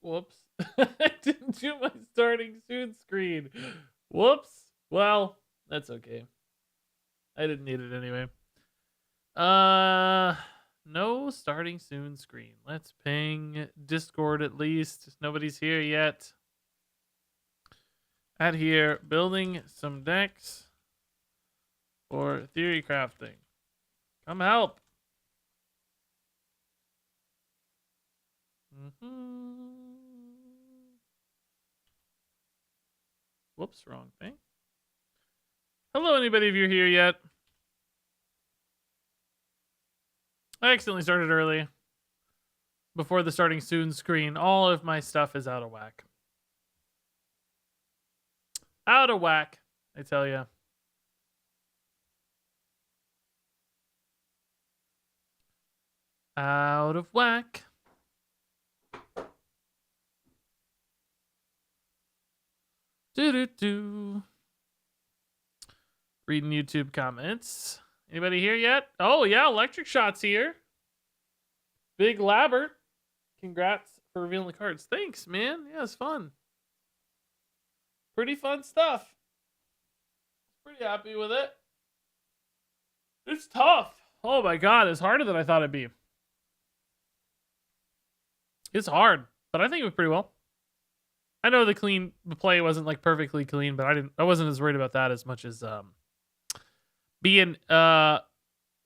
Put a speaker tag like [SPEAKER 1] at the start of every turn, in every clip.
[SPEAKER 1] Whoops. I didn't do my starting soon screen. Whoops. Well, that's okay. I didn't need it anyway. No starting soon screen. Let's ping Discord at least. Nobody's here yet. At here, building some decks for theorycrafting. Come help. Whoops, wrong thing. Hello, anybody if you're here yet? I accidentally started early. Before the starting soon screen, all of my stuff is out of whack. Out of whack, I tell you. Out of whack. Do. Reading YouTube comments. Anybody here yet? Oh, yeah, Electric Shot's here. Big Labbert. Congrats for revealing the cards. Thanks, man. Yeah, it's fun. Pretty fun stuff. Pretty happy with it. It's tough. Oh my god, it's harder than I thought it'd be. It's hard, but I think it went pretty well. I know the play wasn't like perfectly clean, but I wasn't as worried about that as much as being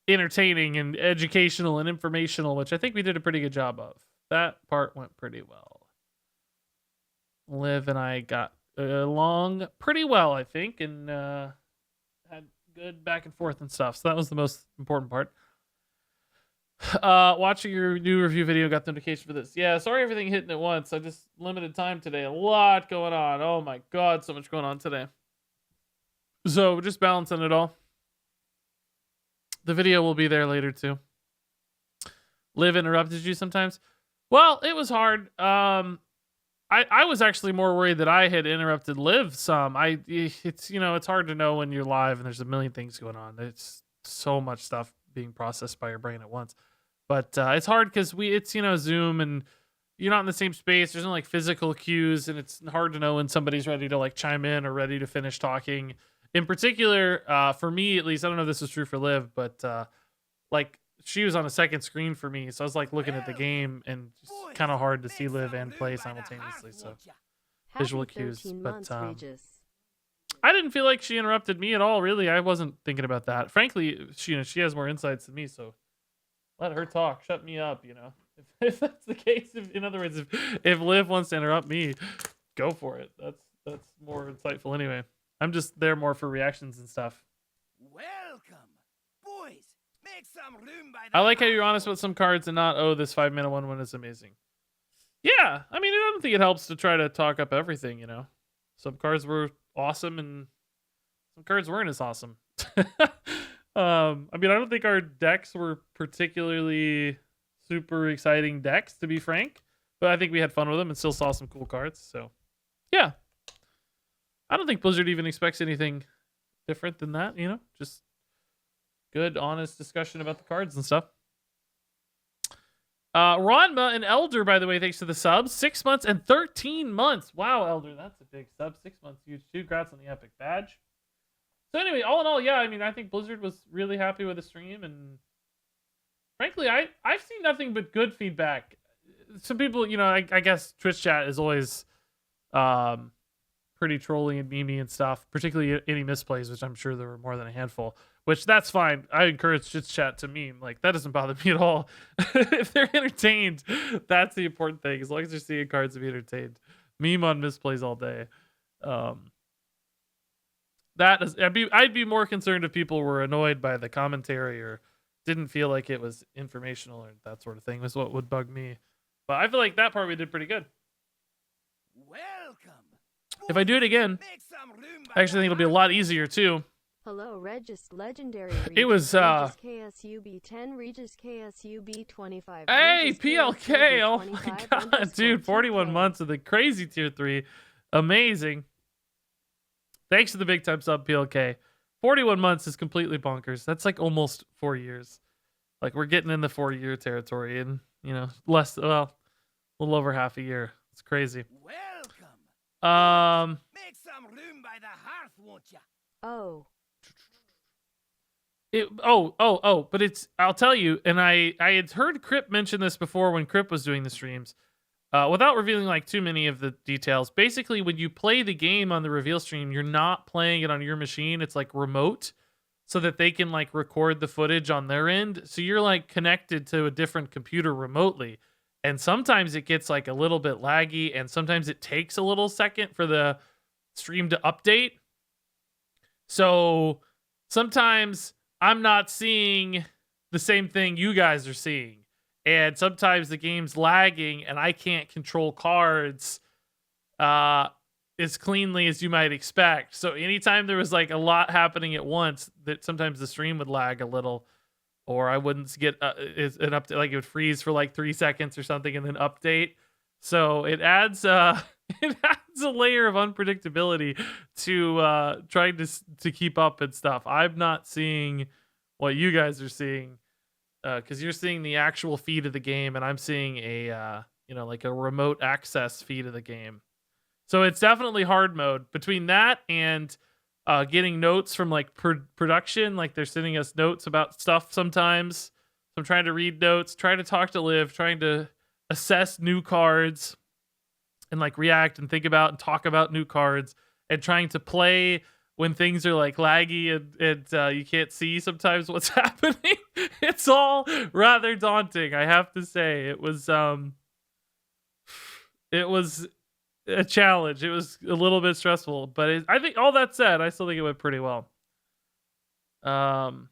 [SPEAKER 1] entertaining and educational and informational, which I think we did a pretty good job of. That part went pretty well. Liv and I got along pretty well, I think, and had good back and forth and stuff. So that was the most important part. Watching your new review video, got the notification for this. Yeah, sorry everything hitting at once. I just limited time today. A lot going on. Oh my god, so much going on today. So just balancing it all. The video will be there later too. Liv interrupted you sometimes. Well, it was hard. I was actually more worried that I had interrupted Liv some. It's hard to know when you're live and there's a million things going on. It's so much stuff being processed by your brain at once. But it's hard because it's Zoom and you're not in the same space. There's no like physical cues, and it's hard to know when somebody's ready to like chime in or ready to finish talking. In particular, for me at least, I don't know if this is true for Liv, but like she was on a second screen for me, so I was like looking at the game, and it's kind of hard to see Liv and play simultaneously. So visual cues, but I didn't feel like she interrupted me at all. Really, I wasn't thinking about that. Frankly, she has more insights than me, so let her talk. Shut me up, If that's the case, in other words, if Liv wants to interrupt me, go for it. That's more insightful anyway. I'm just there more for reactions and stuff.
[SPEAKER 2] Welcome, boys. Make some room by
[SPEAKER 1] I like how you're honest about some cards and not, oh, this 5-mana 1/1 is amazing. Yeah, I mean, I don't think it helps to try to talk up everything, Some cards were awesome and some cards weren't as awesome. I mean, I don't think our decks were particularly super exciting decks, to be frank, but I think we had fun with them and still saw some cool cards. So, yeah. I don't think Blizzard even expects anything different than that, just good, honest discussion about the cards and stuff. Ronma and Elder, by the way, thanks to the subs. 6 months and 13 months. Wow, Elder, that's a big sub. 6 months, huge too. Congrats on the epic badge. So anyway, all in all, yeah, I mean, I think Blizzard was really happy with the stream, and frankly, I've seen nothing but good feedback. Some people, I guess Twitch chat is always pretty trolly and memey and stuff, particularly any misplays, which I'm sure there were more than a handful, which that's fine. I encourage Twitch chat to meme. Like, that doesn't bother me at all. If they're entertained, that's the important thing. As long as they're seeing cards to be entertained. Meme on misplays all day. I'd be more concerned if people were annoyed by the commentary or didn't feel like it was informational or that sort of thing was what would bug me. But I feel like that part we did pretty good.
[SPEAKER 2] Welcome.
[SPEAKER 1] If I do it again, I actually think it'll be a lot easier too.
[SPEAKER 3] Hello, Regis Legendary.
[SPEAKER 1] It was
[SPEAKER 3] Regis KSUB 10, Regis KSUB 25.
[SPEAKER 1] Hey,
[SPEAKER 3] Regis
[SPEAKER 1] PLK!
[SPEAKER 3] KSUB
[SPEAKER 1] Oh my god, dude, 41 months of the crazy tier 3. Amazing. Thanks to the big time sub, PLK. 41 months is completely bonkers. That's like almost 4 years. Like, we're getting in the 4-year territory and, a little over half a year. It's crazy.
[SPEAKER 2] Welcome. Make some room by the hearth, won't ya?
[SPEAKER 3] Oh.
[SPEAKER 1] But I'll tell you, and I had heard Crip mention this before when Crip was doing the streams, without revealing like too many of the details. Basically, when you play the game on the reveal stream, you're not playing it on your machine. It's like remote, so that they can like record the footage on their end. So you're like connected to a different computer remotely. And sometimes it gets like a little bit laggy, and sometimes it takes a little second for the stream to update. So sometimes I'm not seeing the same thing you guys are seeing. And sometimes the game's lagging and I can't control cards as cleanly as you might expect. So anytime there was like a lot happening at once, that sometimes the stream would lag a little, or I wouldn't get an update, like it would freeze for like 3 seconds or something and then update. So it adds it adds a layer of unpredictability to trying to keep up and stuff. I'm not seeing what you guys are seeing, because you're seeing the actual feed of the game, and I'm seeing a like a remote access feed of the game. So it's definitely hard mode. Between that and getting notes from like production, like they're sending us notes about stuff sometimes. So I'm trying to read notes, trying to talk to Liv, trying to assess new cards, and like react and think about and talk about new cards, and trying to play when things are like laggy and you can't see sometimes what's happening. It's all rather daunting, I have to say. It was a challenge. It was a little bit stressful, but I think all that said, I still think it went pretty well. All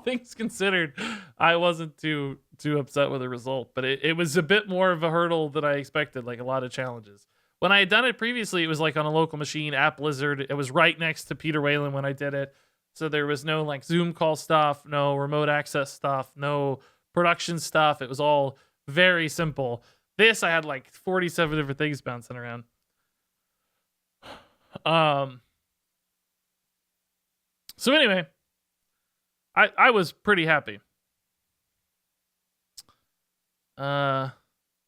[SPEAKER 1] things considered, I wasn't too upset with the result, but it was a bit more of a hurdle than I expected, like a lot of challenges. When I had done it previously, it was like on a local machine at Blizzard. It was right next to Peter Whalen when I did it. So there was no like Zoom call stuff, no remote access stuff, no production stuff. It was all very simple. This, I had like 47 different things bouncing around. So anyway, I was pretty happy.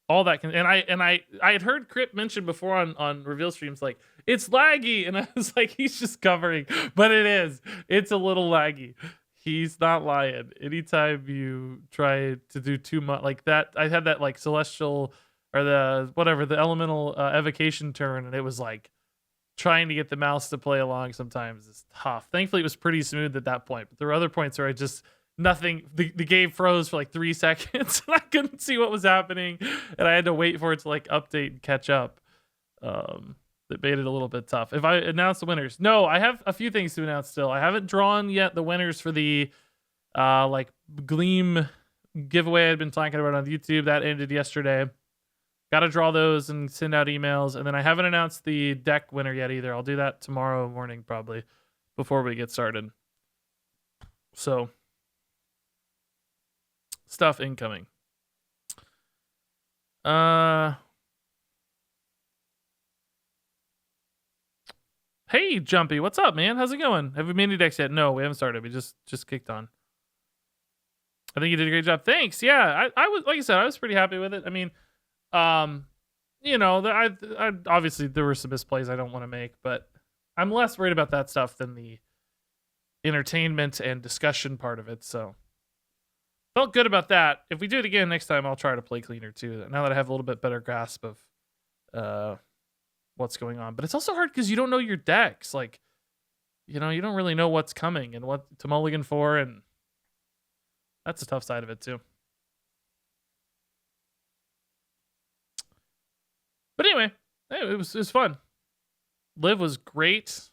[SPEAKER 1] All that and I had heard Crip mention before on reveal streams, like it's laggy, and I was like, he's just covering, but it's a little laggy. He's not lying. Anytime you try to do too much like that, I had that like celestial or the elemental evocation turn, and it was like trying to get the mouse to play along sometimes is tough. Thankfully, it was pretty smooth at that point, but there were other points where I just nothing. The game froze for like 3 seconds, and I couldn't see what was happening, and I had to wait for it to like update and catch up. That made it a little bit tough. If I announce the winners, no, I have a few things to announce still. I haven't drawn yet the winners for the like Gleam giveaway I'd been talking about on YouTube. That ended yesterday. Got to draw those and send out emails, and then I haven't announced the deck winner yet either. I'll do that tomorrow morning probably before we get started. So stuff incoming. Hey Jumpy, what's up, man? How's it going? Have we made any decks yet? No, we haven't started. We just kicked on. I think you did a great job. Thanks. Yeah, I was, like I said, I was pretty happy with it. I mean, I obviously there were some misplays I don't want to make, but I'm less worried about that stuff than the entertainment and discussion part of it. So felt good about that. If we do it again next time, I'll try to play cleaner too. Now that I have a little bit better grasp of what's going on. But it's also hard because you don't know your decks. Like, you don't really know what's coming and what to mulligan for, and that's a tough side of it too. But anyway, it was fun. Liv was great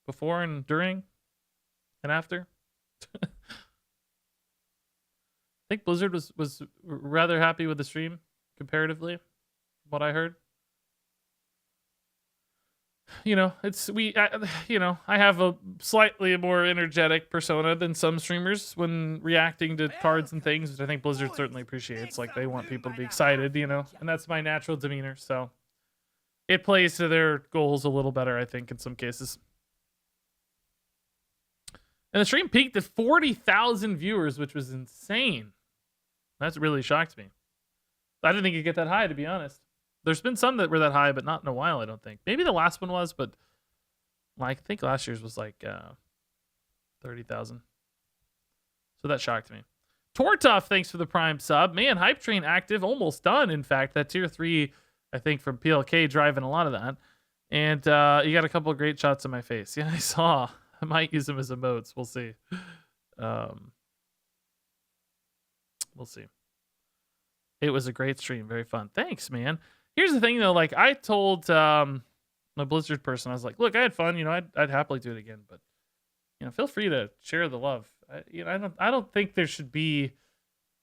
[SPEAKER 1] before and during and after. I think Blizzard was rather happy with the stream comparatively, from what I heard. I have a slightly more energetic persona than some streamers when reacting to cards and things, which I think Blizzard certainly appreciates. Like, they want people to be excited, and that's my natural demeanor. So it plays to their goals a little better, I think, in some cases. And the stream peaked at 40,000 viewers, which was insane. That's really shocked me. I didn't think it'd get that high, to be honest. There's been some that were that high, but not in a while, I don't think. Maybe the last one was, but I think last year's was like 30,000. So that shocked me. Tortuff, thanks for the prime sub. Man, Hype Train active, almost done, in fact. That tier 3, I think, from PLK driving a lot of that. And you got a couple of great shots in my face. Yeah, I saw. I might use them as emotes. We'll see. We'll see. It was a great stream. Very fun. Thanks, man. Here's the thing, though. Like, I told my Blizzard person, I was like, look, I had fun. I'd happily do it again. But, feel free to share the love. I don't think there should be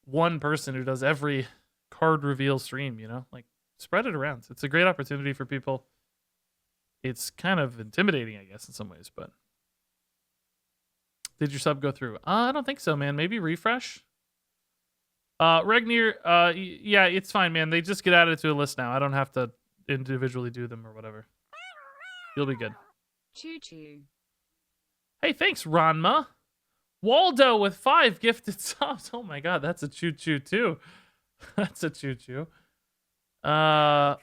[SPEAKER 1] one person who does every card reveal stream, Like, spread it around. It's a great opportunity for people. It's kind of intimidating, I guess, in some ways, but did your sub go through? I don't think so, man. Maybe refresh. Regnir, yeah, it's fine, man. They just get added to a list now. I don't have to individually do them or whatever. You'll be good.
[SPEAKER 3] Choo choo.
[SPEAKER 1] Hey, thanks, Ranma. Waldo with 5 gifted subs. Oh my god, that's a choo choo too. That's a choo choo. And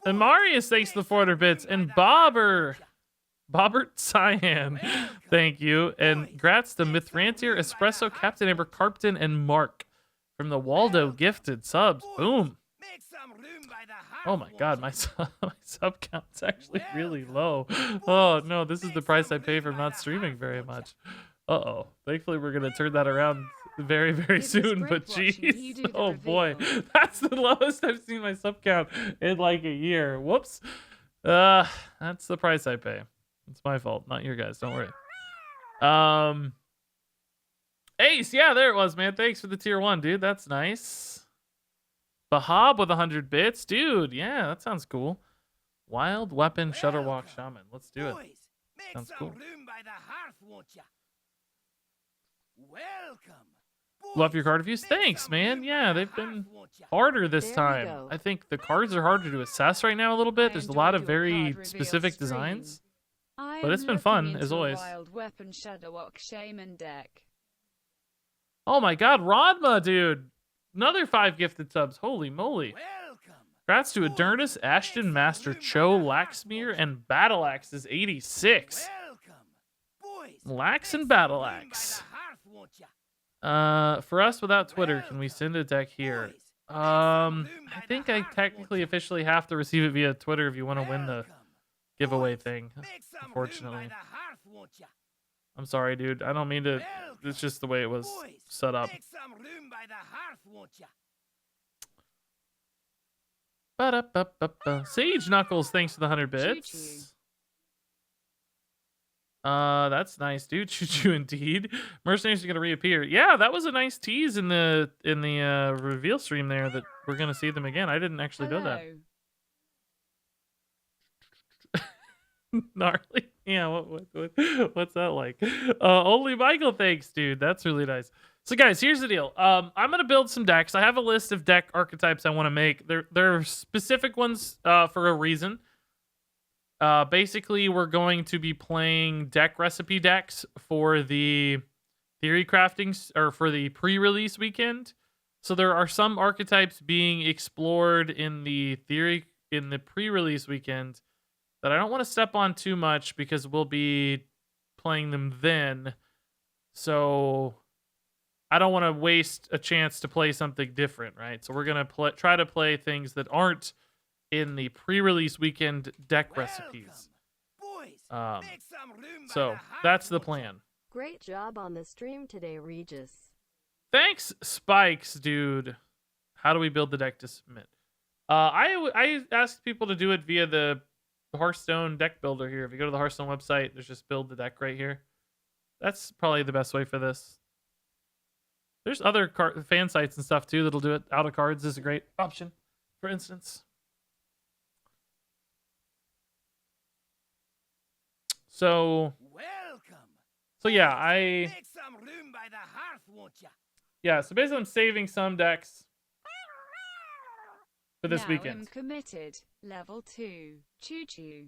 [SPEAKER 1] Marius, thanks to the 400 bits. And Bobbert Cyan, thank you. And grats to Mithrantier, Espresso, Captain Amber, Carpton, and Mark from the Waldo gifted subs. Boom. Oh my god, my sub count's actually really low. Oh no, this is the price I pay for not streaming very much. Uh-oh. Thankfully, we're going to turn that around very, very soon, but geez. Oh boy. That's the lowest I've seen my sub count in like a year. Whoops. That's the price I pay. It's my fault, not your guys. Don't worry. Ace, yeah, there it was, man. Thanks for the tier 1, dude. That's nice. Bahab with 100 bits. Dude, yeah, that sounds cool. Wild Weapon Shutterwalk Shaman. Let's do it. Sounds cool. Love your card reviews. Thanks, man. Yeah, they've been harder this time. I think the cards are harder to assess right now a little bit. There's a lot of very specific designs. But it's been fun, as always.
[SPEAKER 3] Wild Weapon Shadowwalk Shaman deck.
[SPEAKER 1] Oh my god, Rodma, dude. Another 5 gifted subs. Holy moly. Congrats to Adernus, Ashton, Master Cho, Laxmere, and Battle Axe is 86. Lax and Battle Axe. For us without Twitter, can we send a deck here? I think I technically officially have to receive it via Twitter if you want to win the giveaway thing. Unfortunately. I'm sorry, dude. I don't mean to. It's just the way it was set up. Sage Knuckles, thanks for the 100 bits. That's nice, dude. Choo-choo indeed. Mercenaries are gonna reappear. Yeah, that was a nice tease in the reveal stream there that we're gonna see them again. I didn't actually know that. Gnarly. Yeah, what's that like? Only Michael, thanks, dude. That's really nice. So guys, here's the deal. I'm gonna build some decks. I have a list of deck archetypes I want to make. There are specific ones for a reason. Basically, we're going to be playing deck recipe decks for the theory crafting or for the pre-release weekend. So there are some archetypes being explored in the pre-release weekend that I don't want to step on too much because we'll be playing them then. So I don't want to waste a chance to play something different, right? So we're gonna try to play things that aren't in the pre-release weekend deck recipes. So that's the plan.
[SPEAKER 3] Great job on the stream today, Regis.
[SPEAKER 1] Thanks, Spikes, dude. How do we build the deck to submit? I asked people to do it via the Hearthstone deck builder here. If you go to the Hearthstone website, there's just build the deck right here. That's probably the best way for this. There's other fan sites and stuff too that'll do it. Out of cards is a great option, for instance. So yeah, so basically I'm saving some decks for this weekend.
[SPEAKER 3] I'm committed. Level 2. Choo choo.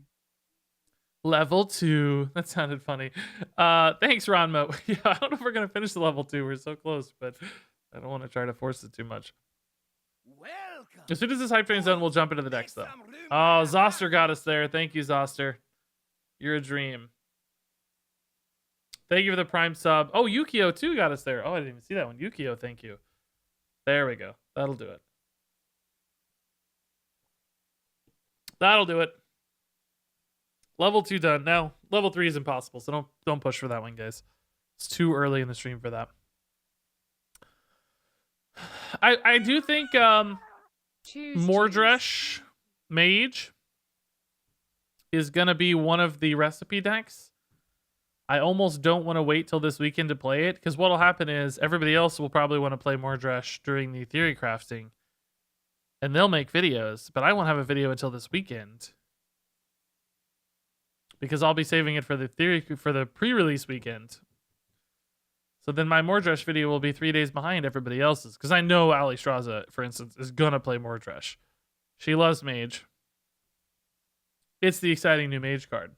[SPEAKER 1] Level 2. That sounded funny. Thanks, Ronmo. Yeah, I don't know if we're gonna finish the level 2. We're so close, but I don't want to try to force it too much. As soon as this hype train's done, we'll jump into the decks, though.
[SPEAKER 2] Make some room,
[SPEAKER 1] Oh,
[SPEAKER 2] brother.
[SPEAKER 1] Zoster got us there. Thank you, Zoster. You're a dream. Thank you for the prime sub. Oh, Yukio too got us there. Oh, I didn't even see that one. Yukio, thank you. There we go. That'll do it. That'll do it. Level 2 done. Now, level 3 is impossible, so don't push for that one, guys. It's too early in the stream for that. I do think Mordresh Mage is gonna be one of the recipe decks. I almost don't want to wait till this weekend to play it, because what'll happen is everybody else will probably want to play Mordresh during the theorycrafting, and they'll make videos, but I won't have a video until this weekend because I'll be saving it for the pre-release weekend. So then my Mordresh video will be 3 days behind everybody else's, because I know Ali Straza, for instance, is gonna play Mordresh. She loves Mage. It's the exciting new Mage card.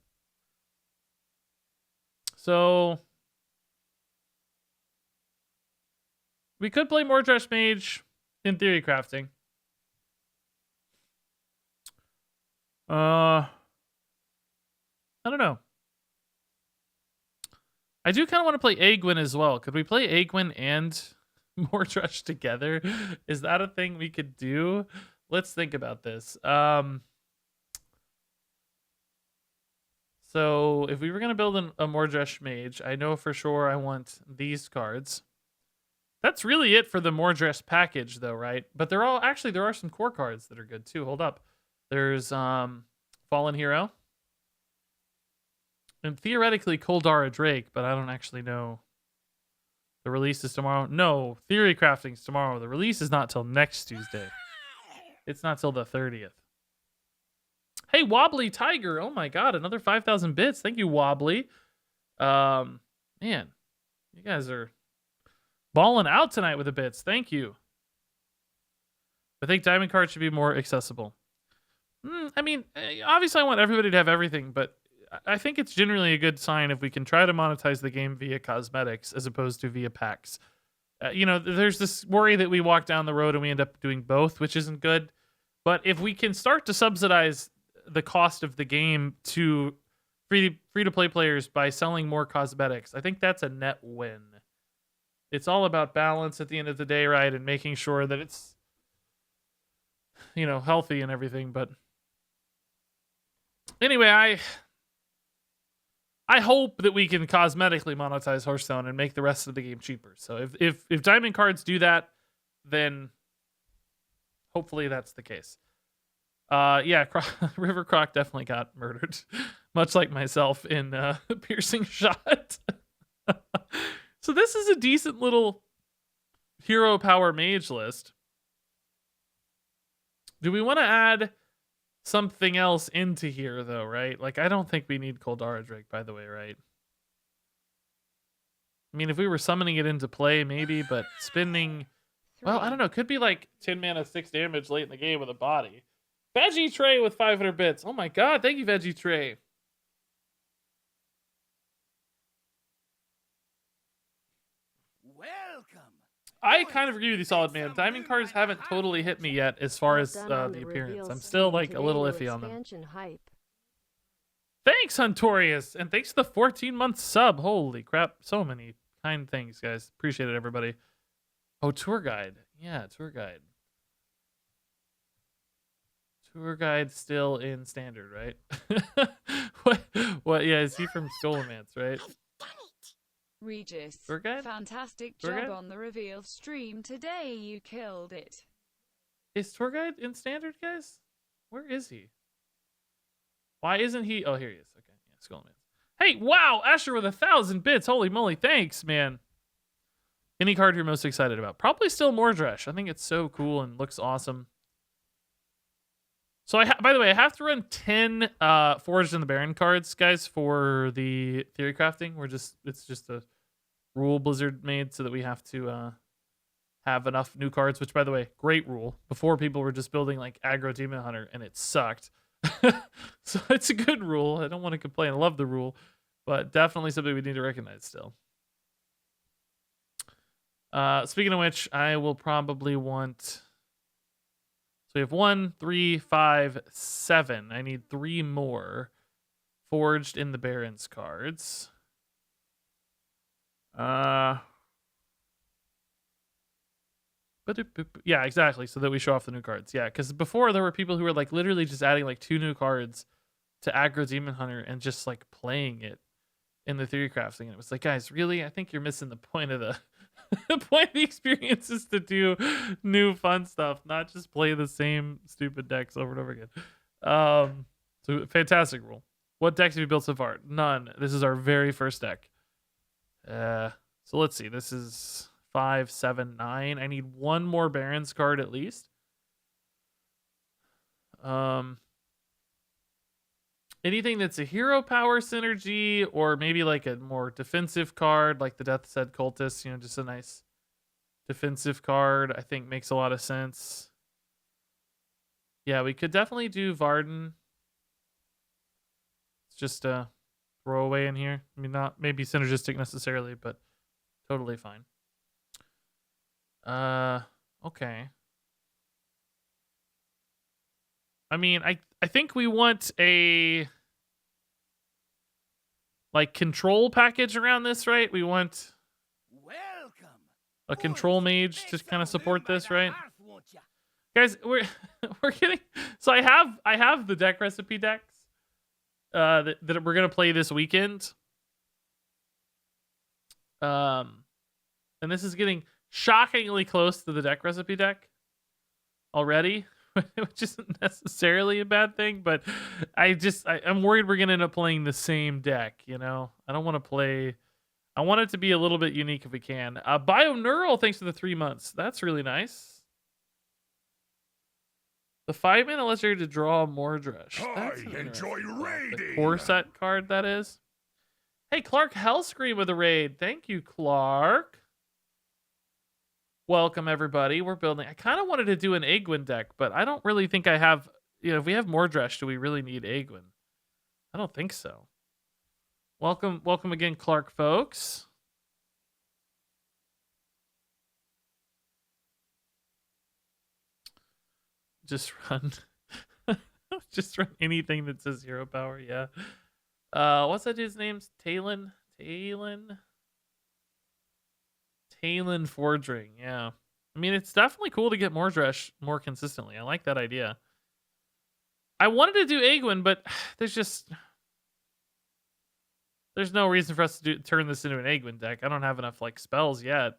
[SPEAKER 1] So we could play Mordresh Mage in theorycrafting. I don't know. I do kind of want to play Aegwin as well. Could we play Aegwin and Mordresh together? Is that a thing we could do? Let's think about this. So if we were going to build a Mordresh Mage, I know for sure I want these cards. That's really it for the Mordresh package, though, right? But there are some core cards that are good too. Hold up. There's Fallen Hero. And theoretically Koldara Drake, but I don't actually know. The release is tomorrow. No, Theorycrafting's tomorrow. The release is not till next Tuesday. It's not till the 30th. Hey, Wobbly Tiger. Oh my god, another 5,000 bits. Thank you, Wobbly. Man, you guys are balling out tonight with the bits. Thank you. I think diamond cards should be more accessible. I mean, obviously I want everybody to have everything, but I think it's generally a good sign if we can try to monetize the game via cosmetics as opposed to via packs. There's this worry that we walk down the road and we end up doing both, which isn't good. But if we can start to subsidize the cost of the game to free-to-play players by selling more cosmetics, I think that's a net win. It's all about balance at the end of the day, right? And making sure that it's, healthy and everything. But anyway, I hope that we can cosmetically monetize Hearthstone and make the rest of the game cheaper. So if diamond cards do that, then hopefully that's the case. Yeah, River Croc definitely got murdered, much like myself in Piercing Shot. So this is a decent little hero power mage list. Do we want to add something else into here, though, right? Like, I don't think we need Koldara Drake, by the way, right? I mean, if we were summoning it into play, maybe, but spending... Well, I don't know. Could be like 10 mana, 6 damage late in the game with a body. Veggie Tray with 500 bits. Oh my god, thank you, Veggie Tray.
[SPEAKER 2] Welcome.
[SPEAKER 1] I kind of agree with you, Solid Man. Diamond cards haven't totally hit me yet as far as the appearance. I'm still like a little iffy on them.
[SPEAKER 3] Hype.
[SPEAKER 1] Thanks, Huntorius, and thanks for the 14-month sub. Holy crap, so many kind things, guys. Appreciate it, everybody. Oh, tour guide. Yeah, tour guide. Tour guide still in standard, right? What? Yeah, is he from Skullomance, right?
[SPEAKER 4] Regis,
[SPEAKER 1] Tour guide?
[SPEAKER 4] fantastic
[SPEAKER 1] Tour
[SPEAKER 4] job
[SPEAKER 1] guide?
[SPEAKER 4] on the reveal stream today. You killed it.
[SPEAKER 1] Is tour guide in standard, guys? Where is he? Why isn't he? Oh, here he is. Okay, yeah, Skullomance. Hey, wow, Asher with 1,000 bits. Holy moly, thanks, man. Any card you're most excited about? Probably still Mordresh. I think it's so cool and looks awesome. So, by the way, I have to run 10 Forged in the Barren cards, guys, for the Theorycrafting. It's just a rule Blizzard made so that we have to have enough new cards, which, by the way, great rule. Before, people were just building, like, Aggro Demon Hunter, and it sucked. So, it's a good rule. I don't want to complain. I love the rule, but definitely something we need to recognize still. Speaking of which, I will probably want So we have 1, 3, 5, 7. I need 3 more forged in the Barrens cards. Yeah, exactly. So that we show off the new cards. Yeah, because before there were people who were like literally just adding like 2 new cards to aggro Demon Hunter and just like playing it in the Theorycrafting. And it was like, guys, really? I think you're missing the point of the the point of the experience is to do new fun stuff, not just play the same stupid decks over and over again. So fantastic rule. What decks have you built so far? None. This is our very first deck. So let's see. This is 5, 7, 9. I need 1 more Barrens card at least. Anything that's a hero power synergy, or maybe like a more defensive card, like the Death's Head Cultist, you know, just a nice defensive card, I think makes a lot of sense. Yeah, we could definitely do Varden. It's just a throwaway in here. I mean, not maybe synergistic necessarily, but totally fine. Okay. I mean, I think we want a like control package around this, right? We want
[SPEAKER 2] Welcome.
[SPEAKER 1] a control mage to kind of support this, right? Guys, we're getting so I have the deck recipe decks that we're gonna play this weekend. And this is getting shockingly close to the deck recipe deck already. Which isn't necessarily a bad thing, but I'm worried we're gonna end up playing the same deck, you know? I don't want to play. I want it to be a little bit unique if we can. Bioneural, thanks for the 3 months. That's really nice. The 5-mana allows you to draw Mordresh. That's an
[SPEAKER 5] enjoy
[SPEAKER 1] interesting card. The
[SPEAKER 5] raiding.
[SPEAKER 1] core set card, that is. Hey, Clark Hellscream with a raid. Thank you, Clark. Welcome, everybody. We're building. I kind of wanted to do an Aegwin deck, but I don't really think I have. You know, if we have Mordresh, do we really need Aegwin? I don't think so. Welcome again, Clark, folks. Just run, just run anything that says hero power. Yeah. What's that dude's name? Talon Forging, yeah. I mean, it's definitely cool to get Mordresh more consistently. I like that idea. I wanted to do Aegwin, but there's no reason for us to turn this into an Aegwin deck. I don't have enough like spells yet.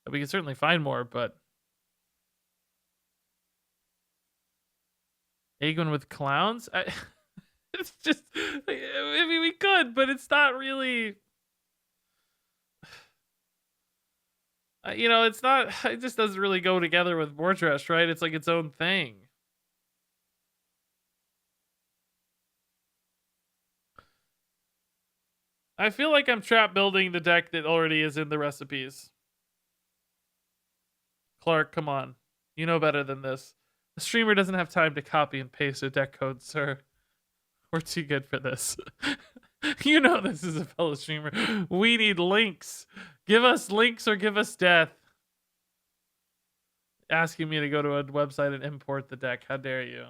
[SPEAKER 1] But we can certainly find more, but Aegwin with clowns? It's just, I mean, we could, but it's not really. You know, it's not. It just doesn't really go together with Mordresh, right? It's like its own thing. I feel like I'm trap building the deck that already is in the recipes. Clark, come on. You know better than this. The streamer doesn't have time to copy and paste a deck code, sir. We're too good for this. You know this is a fellow streamer. We need links. Give us links or give us death. Asking me to go to a website and import the deck. How dare you?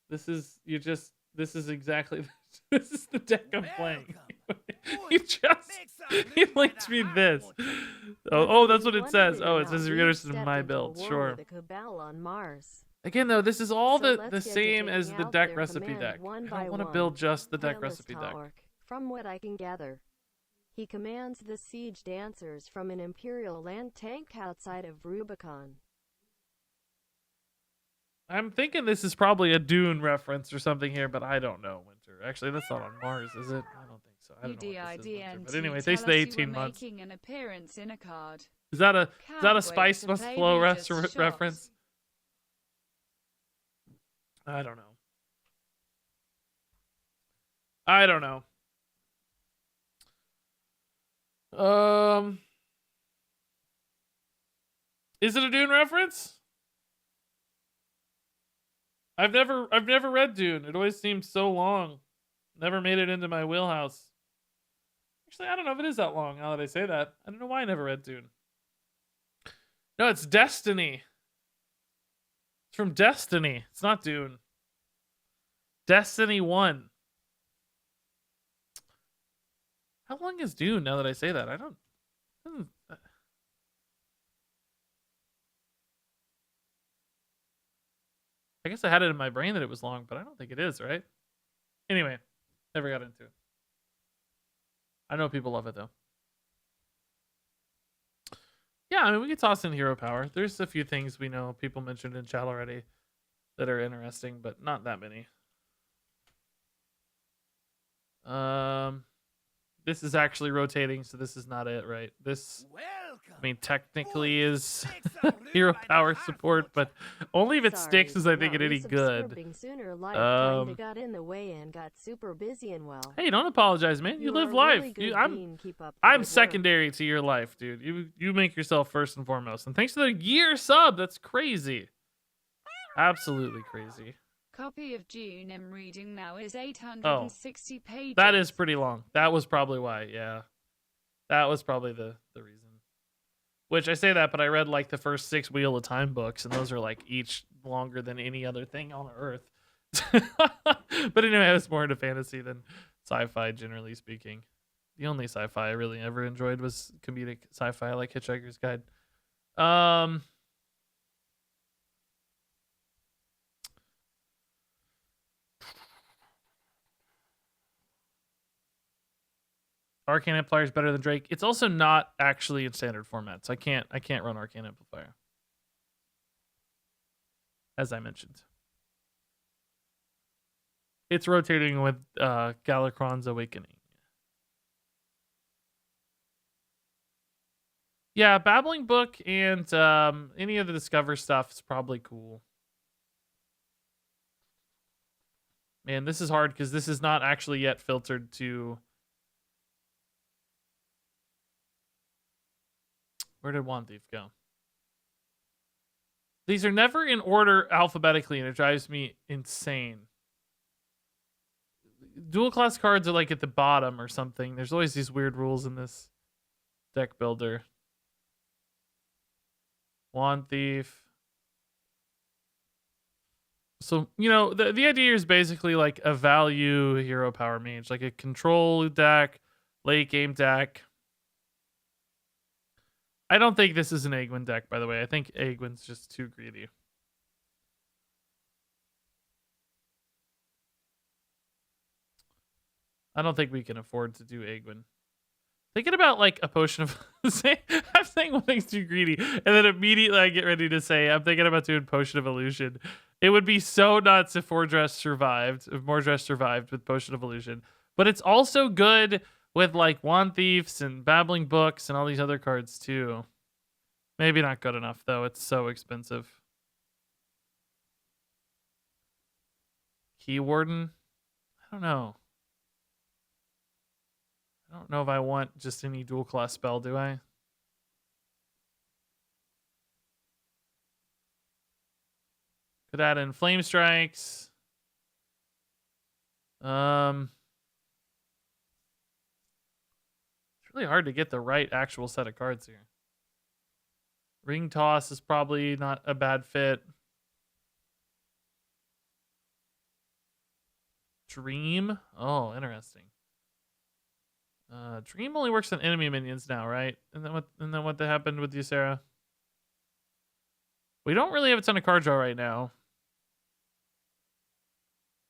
[SPEAKER 1] This is exactly this is the deck I'm playing. He linked me this. Oh, that's what it says. Oh, it says you're interested in my build. Sure. Again, though, this is all the same as the deck recipe deck. I don't want to build just the deck recipe deck.
[SPEAKER 3] From what I can gather, he commands the siege dancers from an Imperial land tank outside of Rubicon.
[SPEAKER 1] I'm thinking this is probably a Dune reference or something here, but I don't know, Winter. Actually, that's not on Mars, is it? I don't think so. I don't know what this is, Winter. But anyway, thanks to the 18 months.
[SPEAKER 4] An appearance in a card.
[SPEAKER 1] Is that a Spice Must Flow reference? I don't know. Is it a Dune reference? I've never read Dune. It always seemed so long. Never made it into my wheelhouse. Actually, I don't know if it is that long now that I say that. I don't know why I never read Dune. No, it's Destiny. It's from Destiny. It's not Dune. Destiny 1. How long is Dune now that I say that? I don't... I guess I had it in my brain that it was long, but I don't think it is, right? Anyway, never got into it. I know people love it, though. Yeah, I mean, we could toss in hero power. There's a few things we know people mentioned in chat already that are interesting, but not that many. This is actually rotating, so this is not it, right? This, I mean, technically is hero power support, but only if it sticks is I think it any good.
[SPEAKER 3] Sooner, life kinda got in the way and got super busy and well.
[SPEAKER 1] Hey, don't apologize, man. You live life. I'm secondary to your life, dude. You make yourself first and foremost. And thanks for the year sub. That's crazy. Absolutely crazy.
[SPEAKER 4] Copy of June I'm reading now is 860 pages.
[SPEAKER 1] That is pretty long. That was probably why, yeah. That was probably the reason. Which I say that, but I read like the first 6 Wheel of Time books, and those are like each longer than any other thing on Earth. But anyway, I was more into fantasy than sci-fi, generally speaking. The only sci-fi I really ever enjoyed was comedic sci-fi like Hitchhiker's Guide. Arcane Amplifier is better than Drake. It's also not actually in standard format, so I can't run Arcane Amplifier, as I mentioned. It's rotating with Galakrond's Awakening. Yeah, Babbling Book and any of the Discover stuff is probably cool. Man, this is hard because this is not actually yet filtered to... Where did Wand Thief go? These are never in order alphabetically, and it drives me insane. Dual class cards are like at the bottom or something. There's always these weird rules in this deck builder. Wand Thief. So, you know, the idea is basically like a value hero power mage, like a control deck, late game deck. I don't think this is an Egwin deck, by the way. I think Egwin's just too greedy. I don't think we can afford to do Egwin. Thinking about like a potion of... I'm saying one thing's too greedy, and then immediately I get ready to say I'm thinking about doing Potion of Illusion. It would be so nuts if Mordresh survived with Potion of Illusion. But it's also good with like Wand Thieves and Babbling Books and all these other cards too. Maybe not good enough though. It's so expensive. Key Warden? I don't know. I don't know if I want just any dual class spell, do I? Could add in Flame Strikes. It's really hard to get the right actual set of cards here. Ring Toss is probably not a bad fit. Dream? Oh, interesting. Dream only works on enemy minions now, right? And then what happened with you, Sarah? We don't really have a ton of card draw right now.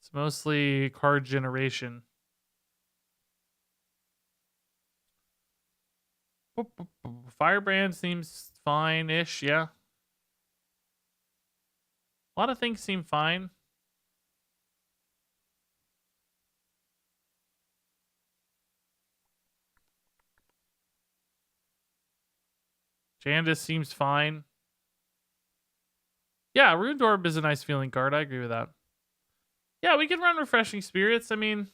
[SPEAKER 1] It's mostly card generation. Firebrand seems fine-ish, yeah. A lot of things seem fine. Jandis seems fine. Yeah, Ruined Orb is a nice feeling card. I agree with that. Yeah, we can run Refreshing Spirits, I mean.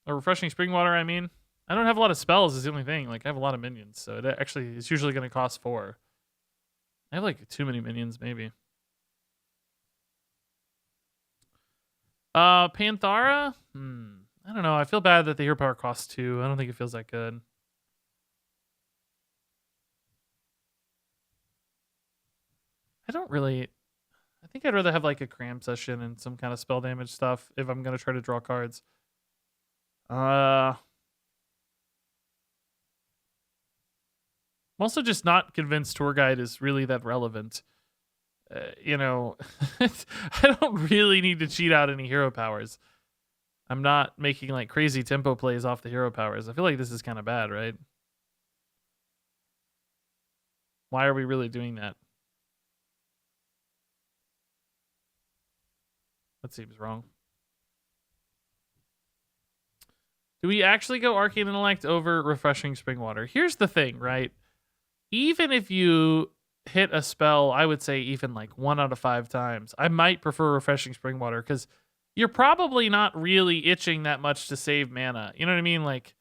[SPEAKER 1] Or Refreshing Springwater, I mean. I don't have a lot of spells is the only thing. Like, I have a lot of minions, so it actually is usually going to cost 4. I have, like, too many minions, maybe. Panthara? I don't know. I feel bad that the hero power costs 2. I don't think it feels that good. don't really... I think I'd rather have like a cram session and some kind of spell damage stuff if I'm going to try to draw cards. I'm also just not convinced Tour Guide is really that relevant. You know, I don't really need to cheat out any hero powers. I'm not making like crazy tempo plays off the hero powers. I feel like this is kind of bad, right? Why are we really doing that? That seems wrong. Do we actually go Arcane Intellect over Refreshing Spring Water? Here's the thing, right? Even if you hit a spell, I would say even like 1 out of 5 times, I might prefer Refreshing Spring Water because you're probably not really itching that much to save mana. You know what I mean? Like,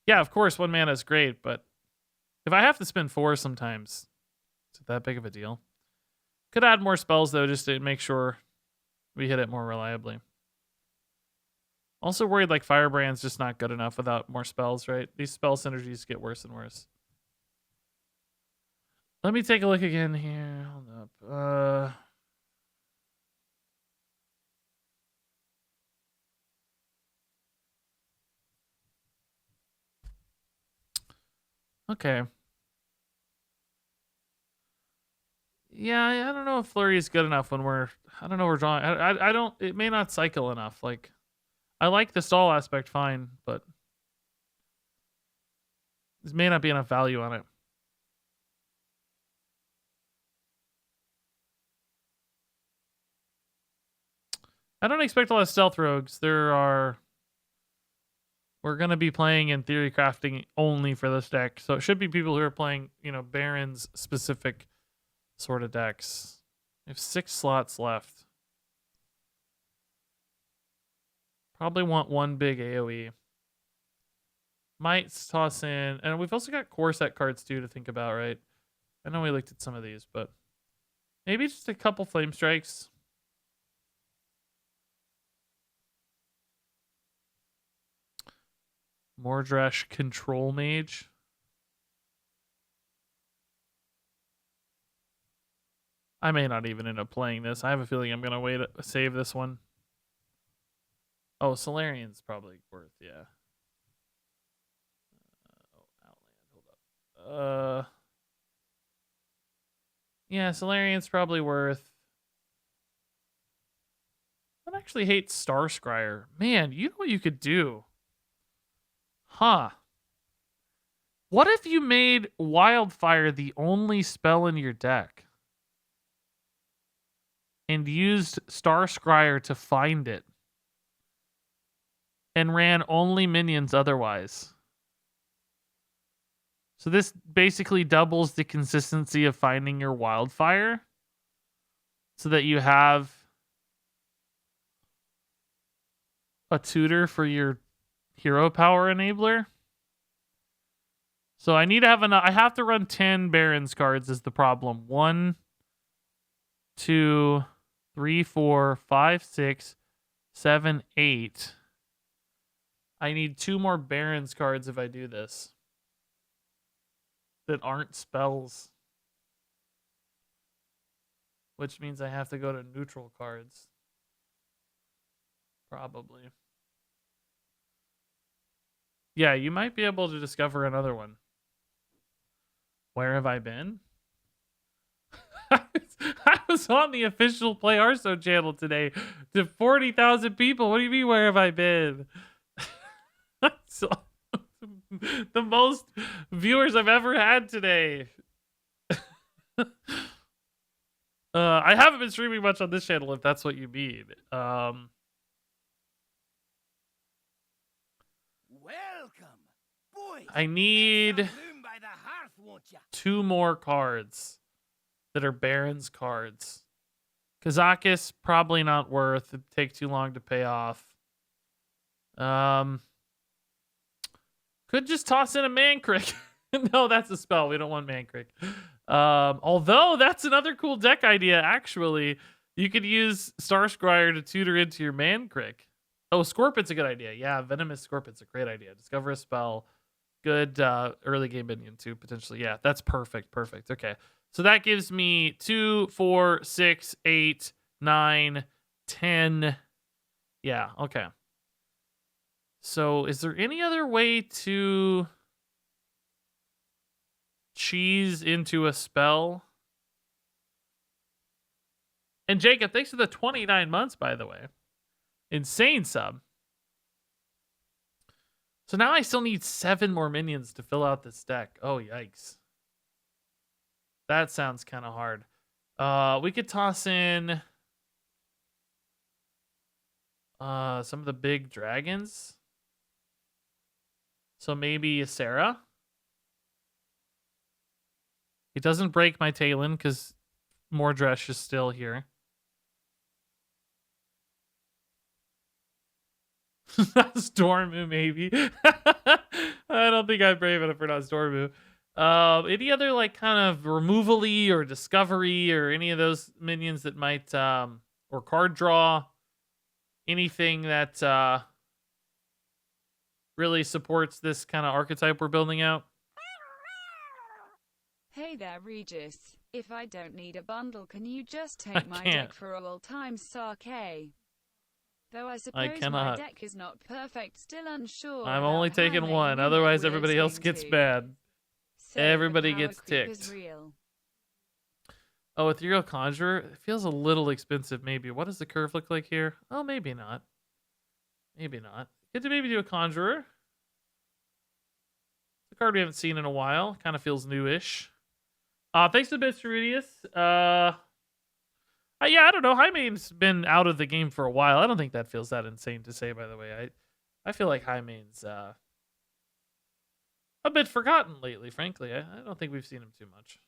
[SPEAKER 1] yeah, of course, 1 mana is great, but if I have to spend 4 sometimes, is it that big of a deal? Could add more spells, though, just to make sure we hit it more reliably. Also worried like Firebrand's just not good enough without more spells, right? These spell synergies get worse and worse. Let me take a look again here. Hold up. Okay. Yeah, I don't know if Flurry is good enough when we're... I don't know we're drawing... I don't... It may not cycle enough. Like, I like the stall aspect fine, but... There may not be enough value on it. I don't expect a lot of stealth rogues. We're going to be playing in Theorycrafting only for this deck. So it should be people who are playing, you know, Barrens specific sort of decks. We have 6 slots left. Probably want 1 big AoE. Might toss in, and we've also got core set cards too to think about, right? I know we looked at some of these, but maybe just a couple Flame Strikes. Mordresh Control Mage. I may not even end up playing this. I have a feeling I'm going to save this one. Oh, Solarian's probably worth, yeah. Outland, hold up. Yeah, Solarian's probably worth. I don't actually hate Star Scryer. Man, you know what you could do? Huh. What if you made Wildfire the only spell in your deck? And used Star Scryer to find it? And ran only minions otherwise? So this basically doubles the consistency of finding your Wildfire. So that you have a tutor for your hero power enabler. So I need to have enough. I have to run 10 Barrens cards is the problem. 1, 2, 3, 4, 5, 6, 7, 8. I need 2 more Barrens cards if I do this. That aren't spells. Which means I have to go to neutral cards. Probably. Yeah, you might be able to discover another one. Where have I been? I was on the official Play Hearthstone channel today to 40,000 people. What do you mean, where have I been? So, the most viewers I've ever had today. I haven't been streaming much on this channel, if that's what you mean.
[SPEAKER 2] Welcome, boys.
[SPEAKER 1] I need
[SPEAKER 2] Make some room by the hearth, won't ya?
[SPEAKER 1] 2 more cards that are Barrens cards. Kazakus, probably not worth. It'd take too long to pay off. Could just toss in a Mancrick. No, that's a spell. We don't want Mancrick. Although that's another cool deck idea, actually. You could use Star Scryer to tutor into your Mancrick. Oh, Scorpion's a good idea. Yeah, Venomous Scorpion's a great idea. Discover a spell. Good early game minion too, potentially. Yeah, that's perfect. Perfect. Okay. So that gives me 2, 4, 6, 8, 9, 10. Yeah, okay. So is there any other way to cheese into a spell? And Jacob, thanks for the 29 months, by the way. Insane sub. So now I still need 7 more minions to fill out this deck. Oh, yikes. That sounds kind of hard. We could toss in some of the big dragons. So maybe a Sarah. It doesn't break my Talon because Mordresh is still here. Not Stormu, maybe. I don't think I'm brave enough for not Stormu. Any other like kind of removal-y or discovery or any of those minions that might or card draw, anything that really supports this kind of archetype we're building out?
[SPEAKER 4] Hey there, Regis. If I don't need a bundle, can you just take my
[SPEAKER 1] can't.
[SPEAKER 4] deck for all times Sake? Though I
[SPEAKER 1] I
[SPEAKER 4] suppose my
[SPEAKER 1] cannot.
[SPEAKER 4] deck is not perfect, still unsure.
[SPEAKER 1] I'm
[SPEAKER 4] about
[SPEAKER 1] only
[SPEAKER 4] how
[SPEAKER 1] taking
[SPEAKER 4] many
[SPEAKER 1] one,
[SPEAKER 4] minion
[SPEAKER 1] otherwise
[SPEAKER 4] we're
[SPEAKER 1] everybody else
[SPEAKER 4] listening
[SPEAKER 1] gets
[SPEAKER 4] to.
[SPEAKER 1] mad.
[SPEAKER 4] So
[SPEAKER 1] Everybody
[SPEAKER 4] the power
[SPEAKER 1] gets
[SPEAKER 4] creep is
[SPEAKER 1] ticked.
[SPEAKER 4] real.
[SPEAKER 1] Oh, Ethereal Conjurer? It feels a little expensive, maybe. What does the curve look like here? Oh, maybe not. Maybe not. Good to maybe do a Conjurer. It's a card we haven't seen in a while. Kind of feels newish. Thanks to bits, Rudius. Yeah, I don't know. Highmane's been out of the game for a while. I don't think that feels that insane to say, by the way. I feel like Highmane's a bit forgotten lately, frankly. I don't think we've seen him too much.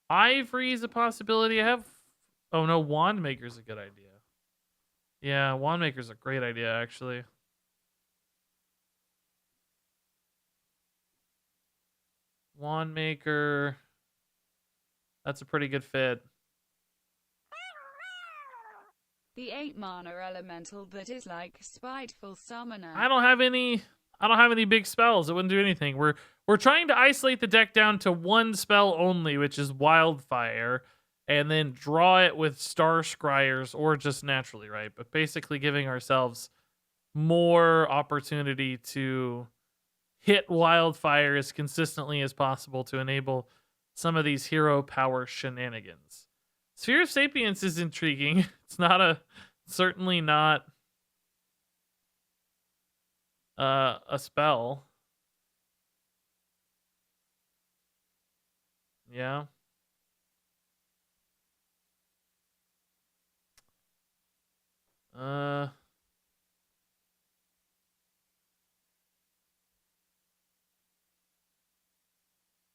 [SPEAKER 1] Ivory's a possibility. Oh no, Wand Maker's a good idea. Yeah, Wand Maker's a great idea, actually. Wand Maker. That's a pretty good fit.
[SPEAKER 4] The 8 mana elemental that is like spiteful summoner.
[SPEAKER 1] I don't have any big spells. It wouldn't do anything. We're trying to isolate the deck down to one spell only, which is Wildfire, and then draw it with Star Scryers or just naturally, right? But basically giving ourselves more opportunity to hit Wildfire as consistently as possible to enable some of these hero power shenanigans. Sphere of Sapience is intriguing. It's certainly not a spell. Yeah.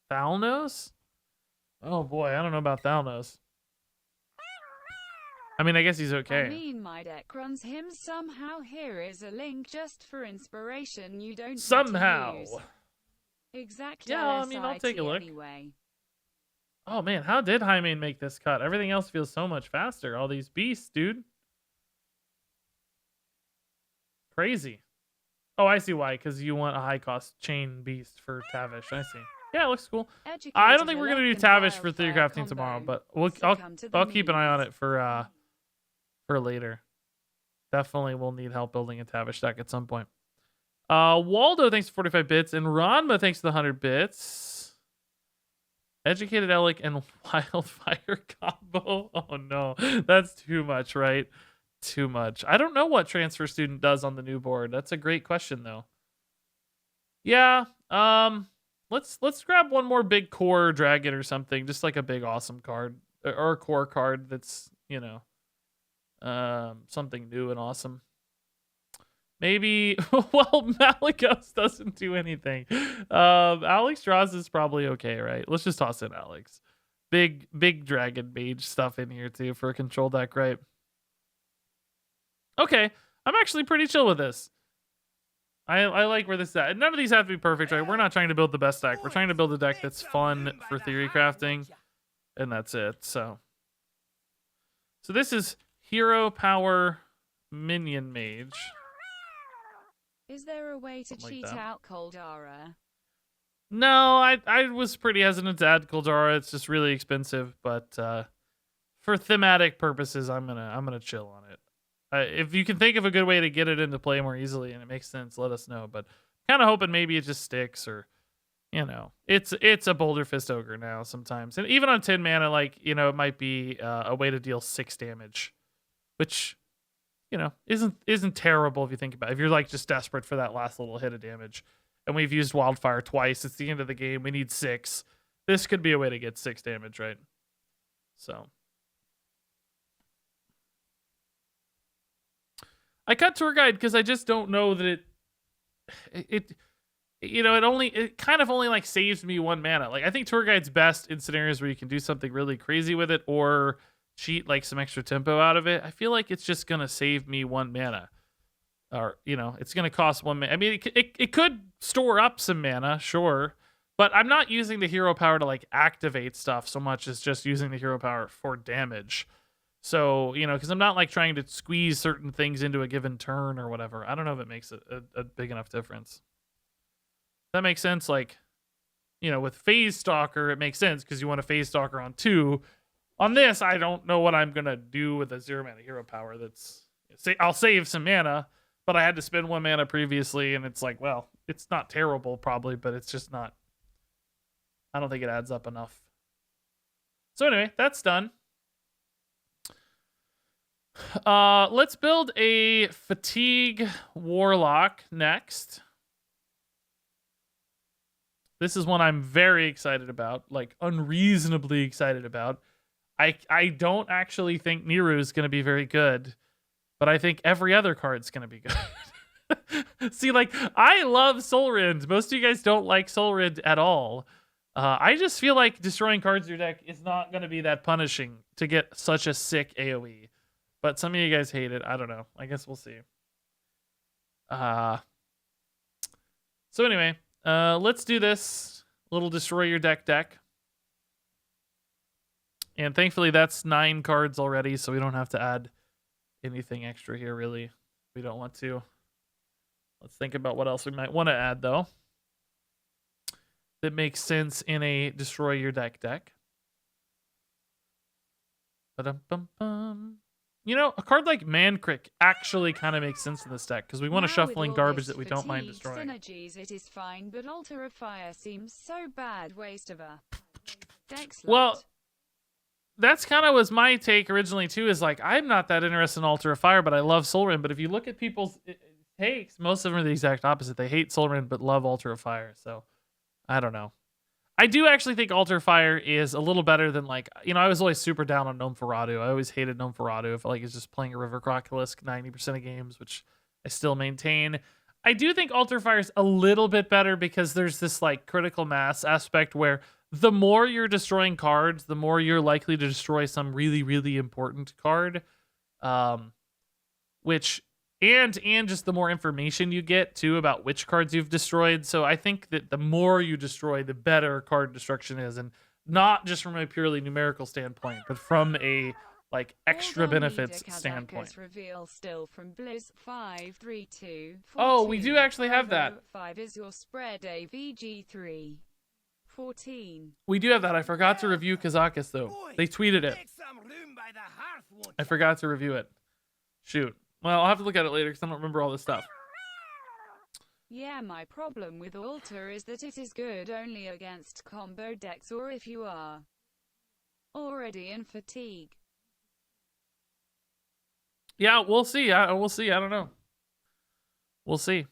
[SPEAKER 1] Thalnos? Oh boy, I don't know about Thalnos. I mean, I guess he's okay.
[SPEAKER 4] I mean, my deck runs him somehow. Here is a link just for inspiration. You don't
[SPEAKER 1] Somehow.
[SPEAKER 4] Have to use. Exact.
[SPEAKER 1] Yeah, I mean, I'll take a look.
[SPEAKER 4] Anyway.
[SPEAKER 1] Oh man, how did Jaime make this cut? Everything else feels so much faster. All these beasts, dude. Crazy. Oh, I see why. Because you want a high-cost chain beast for Tavish. I see. Yeah, it looks cool. I don't think we're gonna do Tavish for Theorycrafting tomorrow, but I'll keep an eye on it for later. Definitely will need help building a Tavish deck at some point. Waldo, thanks for 45 bits, and Ranma, thanks for the 100 bits. Educated Elic and Wildfire combo. Oh no, that's too much, right? Too much. I don't know what Transfer Student does on the new board. That's a great question though. Yeah, let's grab one more big core dragon or something, just like a big awesome card or a core card that's, you know, something new and awesome. Maybe, well, Malagos doesn't do anything. Alex Draws is probably okay, right? Let's just toss in Alex. Big dragon mage stuff in here too for a control deck, right? Okay, I'm actually pretty chill with this. I like where this is at. None of these have to be perfect, right? We're not trying to build the best deck. We're trying to build a deck that's fun for theory crafting, and that's it. So this is Hero Power Minion Mage.
[SPEAKER 4] Is there a way to
[SPEAKER 1] Something like
[SPEAKER 4] cheat
[SPEAKER 1] that.
[SPEAKER 4] out Coldara?
[SPEAKER 1] No, I was pretty hesitant to add Kaldara. It's just really expensive, but for thematic purposes, I'm gonna chill on it. If you can think of a good way to get it into play more easily and it makes sense, let us know. But kind of hoping maybe it just sticks, or it's a Boulder Fist Ogre now sometimes, and even on 10 mana, like it might be a way to deal 6 damage, which isn't terrible if you think about it. If you're like just desperate for that last little hit of damage, and we've used Wildfire twice, it's the end of the game. We need 6. This could be a way to get 6 damage, right? So I cut Tour Guide because I just don't know that it kind of only like saves me 1 mana. Like I think Tour Guide's best in scenarios where you can do something really crazy with it or cheat like some extra tempo out of it. I feel like it's just gonna save me 1 mana, or it's gonna cost 1 mana. I mean, it could store up some mana, sure, but I'm not using the hero power to like activate stuff so much as just using the hero power for damage. So, because I'm not like trying to squeeze certain things into a given turn or whatever. I don't know if it makes a big enough difference. That makes sense. Like, with Phase Stalker, it makes sense because you want a Phase Stalker on 2. On this, I don't know what I'm going to do with a 0 mana hero power. I'll save some mana, but I had to spend 1 mana previously, and it's like, well, it's not terrible probably, but it's just not. I don't think it adds up enough. So anyway, that's done. Let's build a Fatigue Warlock next. This is one I'm very excited about, like unreasonably excited about. I don't actually think Neeru is going to be very good, but I think every other card's going to be good. See, like, I love Soul Rend. Most of you guys don't like Soul Rend at all. I just feel like destroying cards in your deck is not going to be that punishing to get such a sick AoE. But some of you guys hate it. I don't know. I guess we'll see. So anyway, let's do this little destroy your deck. And thankfully that's 9 cards already, so we don't have to add anything extra here, really. We don't want to. Let's think about what else we might want to add, though, that makes sense in a destroy your deck. Ba-dum-bum-bum. A card like Mancrick actually kind of makes sense in this deck because we want to shuffling garbage that we don't mind destroying.
[SPEAKER 4] Synergies, it is fine, but Altar of Fire seems so bad. Waste of a deck slot.
[SPEAKER 1] Well, that's kind of was my take originally too. Is like I'm not that interested in Altar of Fire, but I love Soul Rend. But if you look at people's takes, most of them are the exact opposite. They hate Soul Rend but love Altar of Fire. So I don't know. I do actually think Altar Fire is a little better than, like, I was always super down on Gnome Ferratu. I always hated Gnome Ferratu. I felt like it's just playing a River Crocolisk 90% of games, which I still maintain. I do think Altar Fire is a little bit better because there's this, like, critical mass aspect where the more you're destroying cards, the more you're likely to destroy some really, really important card. Which... And just the more information you get, too, about which cards you've destroyed. So I think that the more you destroy, the better card destruction is. And not just from a purely numerical standpoint, but from a, like, extra benefits standpoint.
[SPEAKER 4] Reveal still from Blizz 532.
[SPEAKER 1] Oh, we do actually have that.
[SPEAKER 4] 5 is your spread AVG3. 14.
[SPEAKER 1] We do have that. I forgot to review Kazakus, though. They tweeted it. I forgot to review it. Shoot. Well, I'll have to look at it later because I don't remember all this stuff.
[SPEAKER 4] Yeah, my problem with Altar is that it is good only against combo decks or if you are already in Fatigue.
[SPEAKER 1] Yeah, we'll see. We'll see. I don't know. We'll see.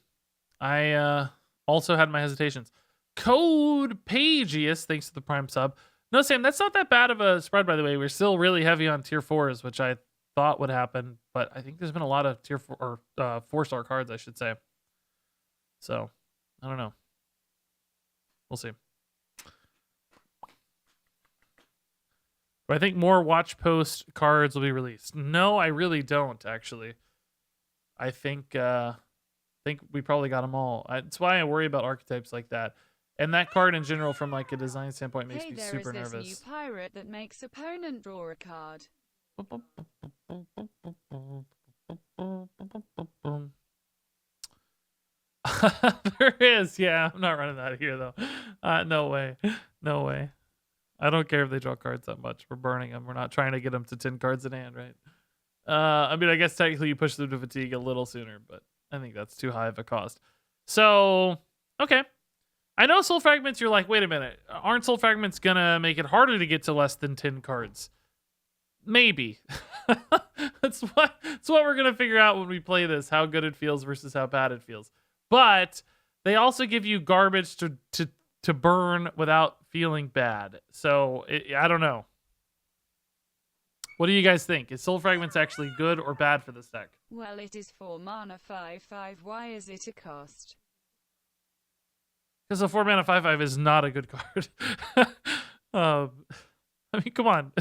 [SPEAKER 1] I also had my hesitations. Code Pagius, thanks to the Prime sub. No, Sam, that's not that bad of a spread, by the way. We're still really heavy on tier 4s, which I thought would happen, but I think there's been a lot of tier 4 or 4-star cards, I should say. So, I don't know. We'll see. Do I think more Watchpost cards will be released? No, I really don't, actually. I think we probably got them all. That's why I worry about archetypes like that. And that card in general, from like a design standpoint, makes me super nervous.
[SPEAKER 4] There is this new pirate that makes opponent draw a card.
[SPEAKER 1] There is. Yeah, I'm not running that here though. No way. No way. I don't care if they draw cards that much. We're burning them. We're not trying to get them to 10 cards in hand, right? I mean, I guess technically you push them to fatigue a little sooner, but I think that's too high of a cost. So, okay. I know soul fragments, you're like, wait a minute. Aren't soul fragments gonna make it harder to get to less than 10 cards? Maybe. That's what we're gonna figure out when we play this, how good it feels versus how bad it feels. But they also give you garbage to burn without feeling bad. So I don't know. What do you guys think? Is soul fragments actually good or bad for this deck?
[SPEAKER 4] Well, it is 4 mana 5/5. Why is it a cost?
[SPEAKER 1] Because a 4 mana 5/5 is not a good card. I mean, come on.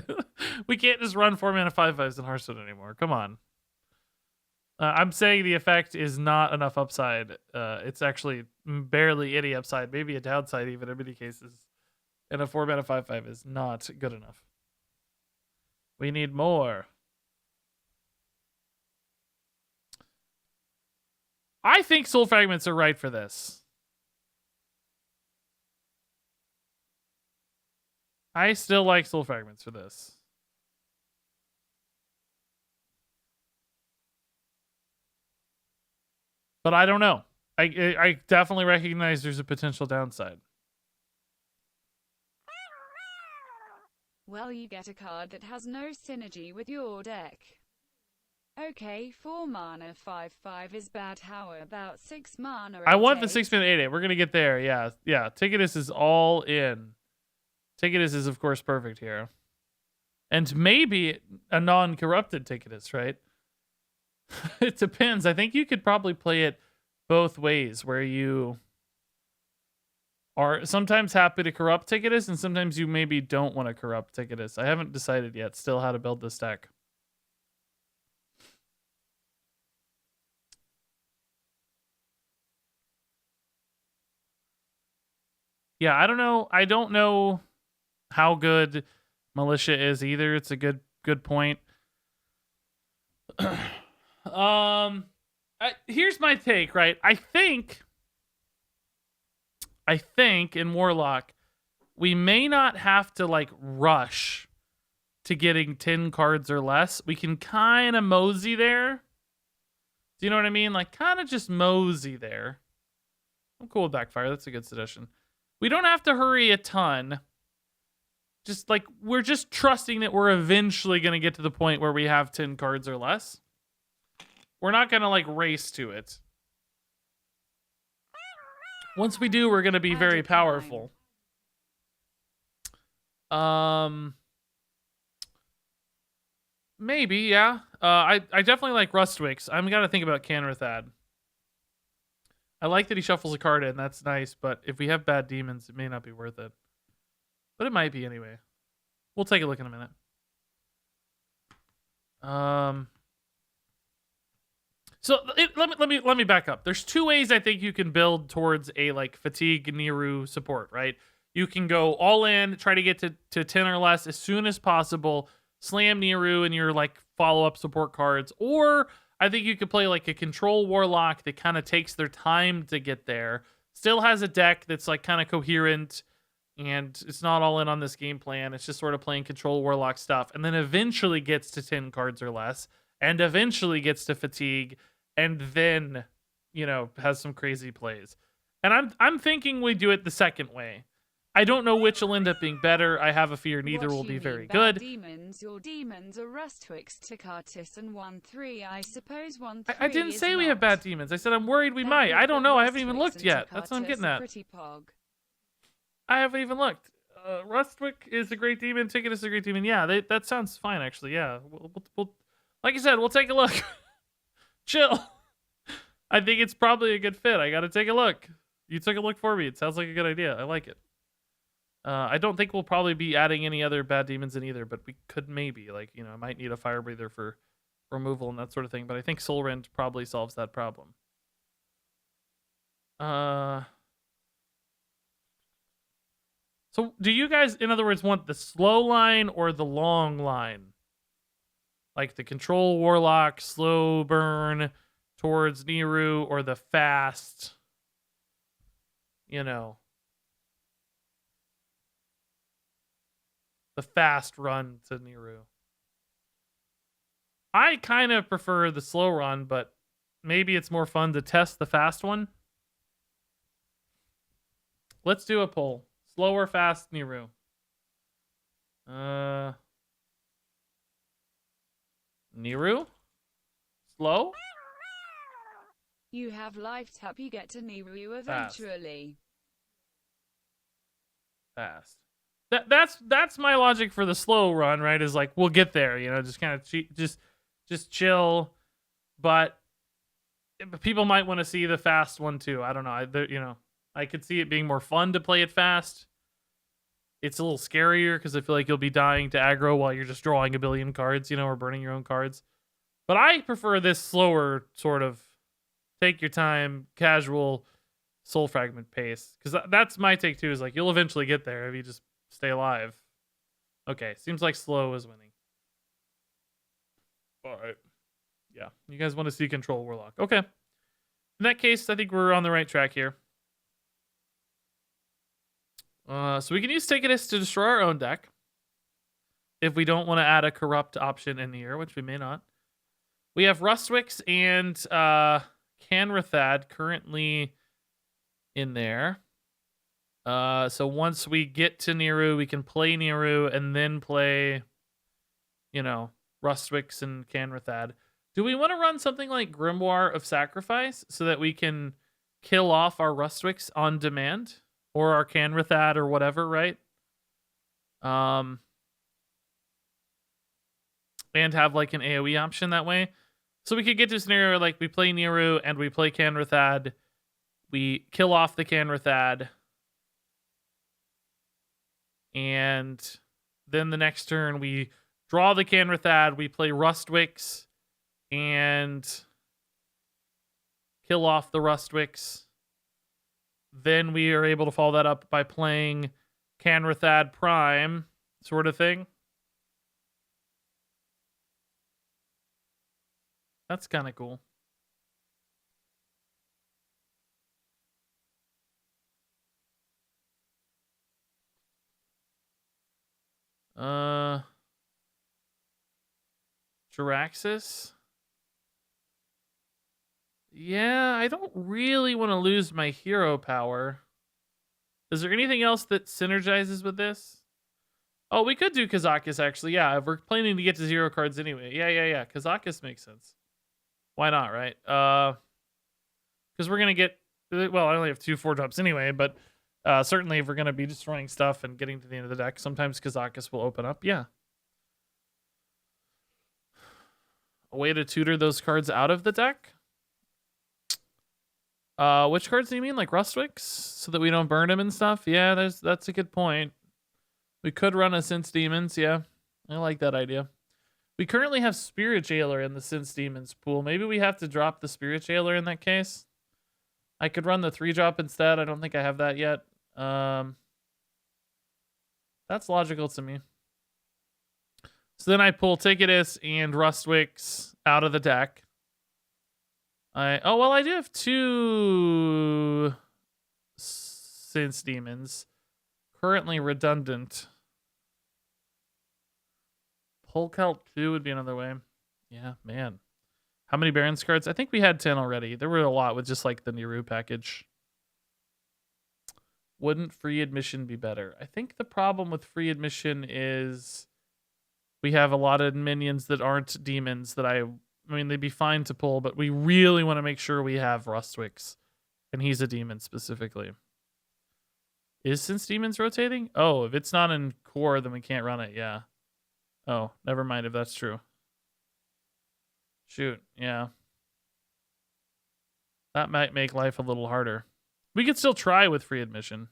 [SPEAKER 1] We can't just run 4 mana 5/5s in Hearthstone anymore. Come on. I'm saying the effect is not enough upside. It's actually barely any upside, maybe a downside even in many cases. And a 4 mana 5/5 is not good enough. We need more. I think soul fragments are right for this. I still like soul fragments for this. But I don't know. I definitely recognize there's a potential downside.
[SPEAKER 4] Well, you get a card that has no synergy with your deck. Okay, 4 mana 5/5 is bad. How about 6 mana?
[SPEAKER 1] I want the
[SPEAKER 4] 8/8?
[SPEAKER 1] 6 mana 8/8. We're gonna get there. Yeah. Ticketus is all in. Ticketus is of course perfect here. And maybe a non-corrupted Ticketus, right? It depends. I think you could probably play it both ways, where you are sometimes happy to corrupt Ticketus, and sometimes you maybe don't want to corrupt Ticketus. I haven't decided yet still how to build this deck. Yeah, I don't know. I don't know how good Militia is either. It's a good point. Here's my take, right? I think in Warlock, we may not have to like rush to getting 10 cards or less. We can kind of mosey there. Do you know what I mean? Like kind of just mosey there. I'm cool with Backfire. That's a good suggestion. We don't have to hurry a ton. Just like we're just trusting that we're eventually going to get to the point where we have 10 cards or less. We're not going to like race to it. Once we do, we're going to be very powerful. Maybe, yeah. I definitely like Rustwix. I'm going to think about Canrathad. I like that he shuffles a card in. That's nice, but if we have bad demons, it may not be worth it. But it might be anyway. We'll take a look in a minute. So let me back up. There's two ways I think you can build towards a like fatigue Niru support, right? You can go all in, try to get to 10 or less as soon as possible, slam Niru and your like follow-up support cards, or I think you could play like a control warlock that kind of takes their time to get there. Still has a deck that's like kind of coherent, and it's not all in on this game plan. It's just sort of playing control warlock stuff, and then eventually gets to 10 cards or less, and eventually gets to fatigue, and then, you know, has some crazy plays. And I'm thinking we do it the second way. I don't know which will end up being better. I have a fear neither will be very good.
[SPEAKER 4] Demons, your demons are Rustwix, Ticketus, and 1/3. I suppose 1/3.
[SPEAKER 1] I didn't say we have bad demons. I said I'm worried we might. I don't know. I haven't even looked yet. That's what I'm getting at.
[SPEAKER 4] Pretty pog.
[SPEAKER 1] I haven't even looked. Rustwick is a great demon. Ticketus is a great demon. Yeah, that sounds fine actually. Yeah, we'll like I said, we'll take a look. Chill. I think it's probably a good fit. I got to take a look. You took a look for me. It sounds like a good idea. I like it. I don't think we'll probably be adding any other bad demons in either, but we could maybe. Like, you know, I might need a fire breather for removal and that sort of thing, but I think Soul Rend probably solves that problem. So do you guys, in other words, want the slow line or the long line? Like the control warlock, slow burn towards Neeru, or the fast you know, the fast run to Neeru. I kind of prefer the slow run, but maybe it's more fun to test the fast one. Let's do a poll. Slow or fast Neeru? Neeru? Slow?
[SPEAKER 4] You have life tap, you get to Niru
[SPEAKER 1] Fast.
[SPEAKER 4] eventually.
[SPEAKER 1] Fast. That's my logic for the slow run, right? Is like we'll get there, you know, just kind of just chill. But people might want to see the fast one too. I don't know. I could see it being more fun to play it fast. It's a little scarier because I feel like you'll be dying to aggro while you're just drawing a billion cards, you know, or burning your own cards. But I prefer this slower sort of take your time, casual soul fragment pace. Because that's my take too, is like you'll eventually get there if you just stay alive. Okay, seems like slow is winning. All right. Yeah, you guys want to see control warlock. Okay. In that case, I think we're on the right track here. So we can use Ticketus to destroy our own deck. If we don't want to add a corrupt option in here, which we may not. We have Rustwix and Canrathad currently in there. So once we get to Neeru, we can play Neeru and then play, you know, Rustwix and Canrathad. Do we want to run something like Grimoire of Sacrifice so that we can kill off our Rustwix on demand? Or our Canrathad or whatever, right? And have like an AoE option that way. So we could get to a scenario where like we play Neeru and we play Canrathad. We kill off the Canrathad. And then the next turn we draw the Canrathad. We play Rustwix and kill off the Rustwix. Then we are able to follow that up by playing Canrathad Prime, sort of thing. That's kind of cool. Jiraxis. Yeah, I don't really want to lose my hero power. Is there anything else that synergizes with this? Oh, we could do Kazakus, actually. Yeah, if we're planning to get to 0 cards anyway. Yeah. Kazakus makes sense. Why not, right? Because we're going to get... Well, I only have 2 4-drops anyway, but certainly if we're going to be destroying stuff and getting to the end of the deck, sometimes Kazakus will open up. Yeah. A way to tutor those cards out of the deck? Which cards do you mean? Like Rustwix? So that we don't burn them and stuff? Yeah, that's a good point. We could run a Sense Demons, yeah. I like that idea. We currently have Spirit Jailer in the Sense Demons pool. Maybe we have to drop the Spirit Jailer in that case. I could run the 3-drop instead. I don't think I have that yet. That's logical to me. So then I pull Ticketus and Rustwix out of the deck. I do have 2 Sense Demons. Currently redundant. Hulk Out 2 would be another way. Yeah, man. How many Barrens cards? I think we had 10 already. There were a lot with just like the Niru package. Wouldn't free admission be better? I think the problem with free admission is we have a lot of minions that aren't demons that I mean, they'd be fine to pull, but we really want to make sure we have Rustwix. And he's a demon specifically. Is Sense Demons rotating? Oh, if it's not in core, then we can't run it. Yeah. Oh, never mind if that's true. Shoot, yeah. That might make life a little harder. We could still try with free admission.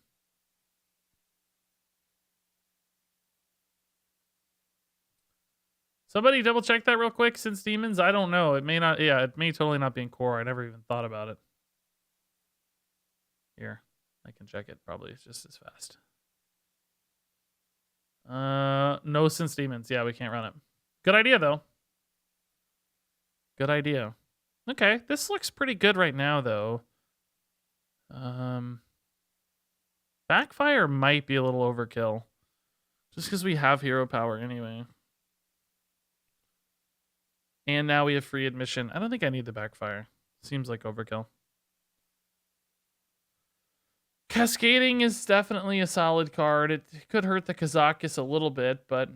[SPEAKER 1] Somebody double check that real quick. Sense Demons? I don't know. It may not. Yeah, it may totally not be in core. I never even thought about it. Here, I can check it. Probably just as fast. No Sense Demons. Yeah, we can't run it. Good idea though. Good idea. Okay, this looks pretty good right now though. Backfire might be a little overkill. Just because we have hero power anyway. And now we have free admission. I don't think I need the backfire. Seems like overkill. Cascading is definitely a solid card. It could hurt the Kazakus a little bit, but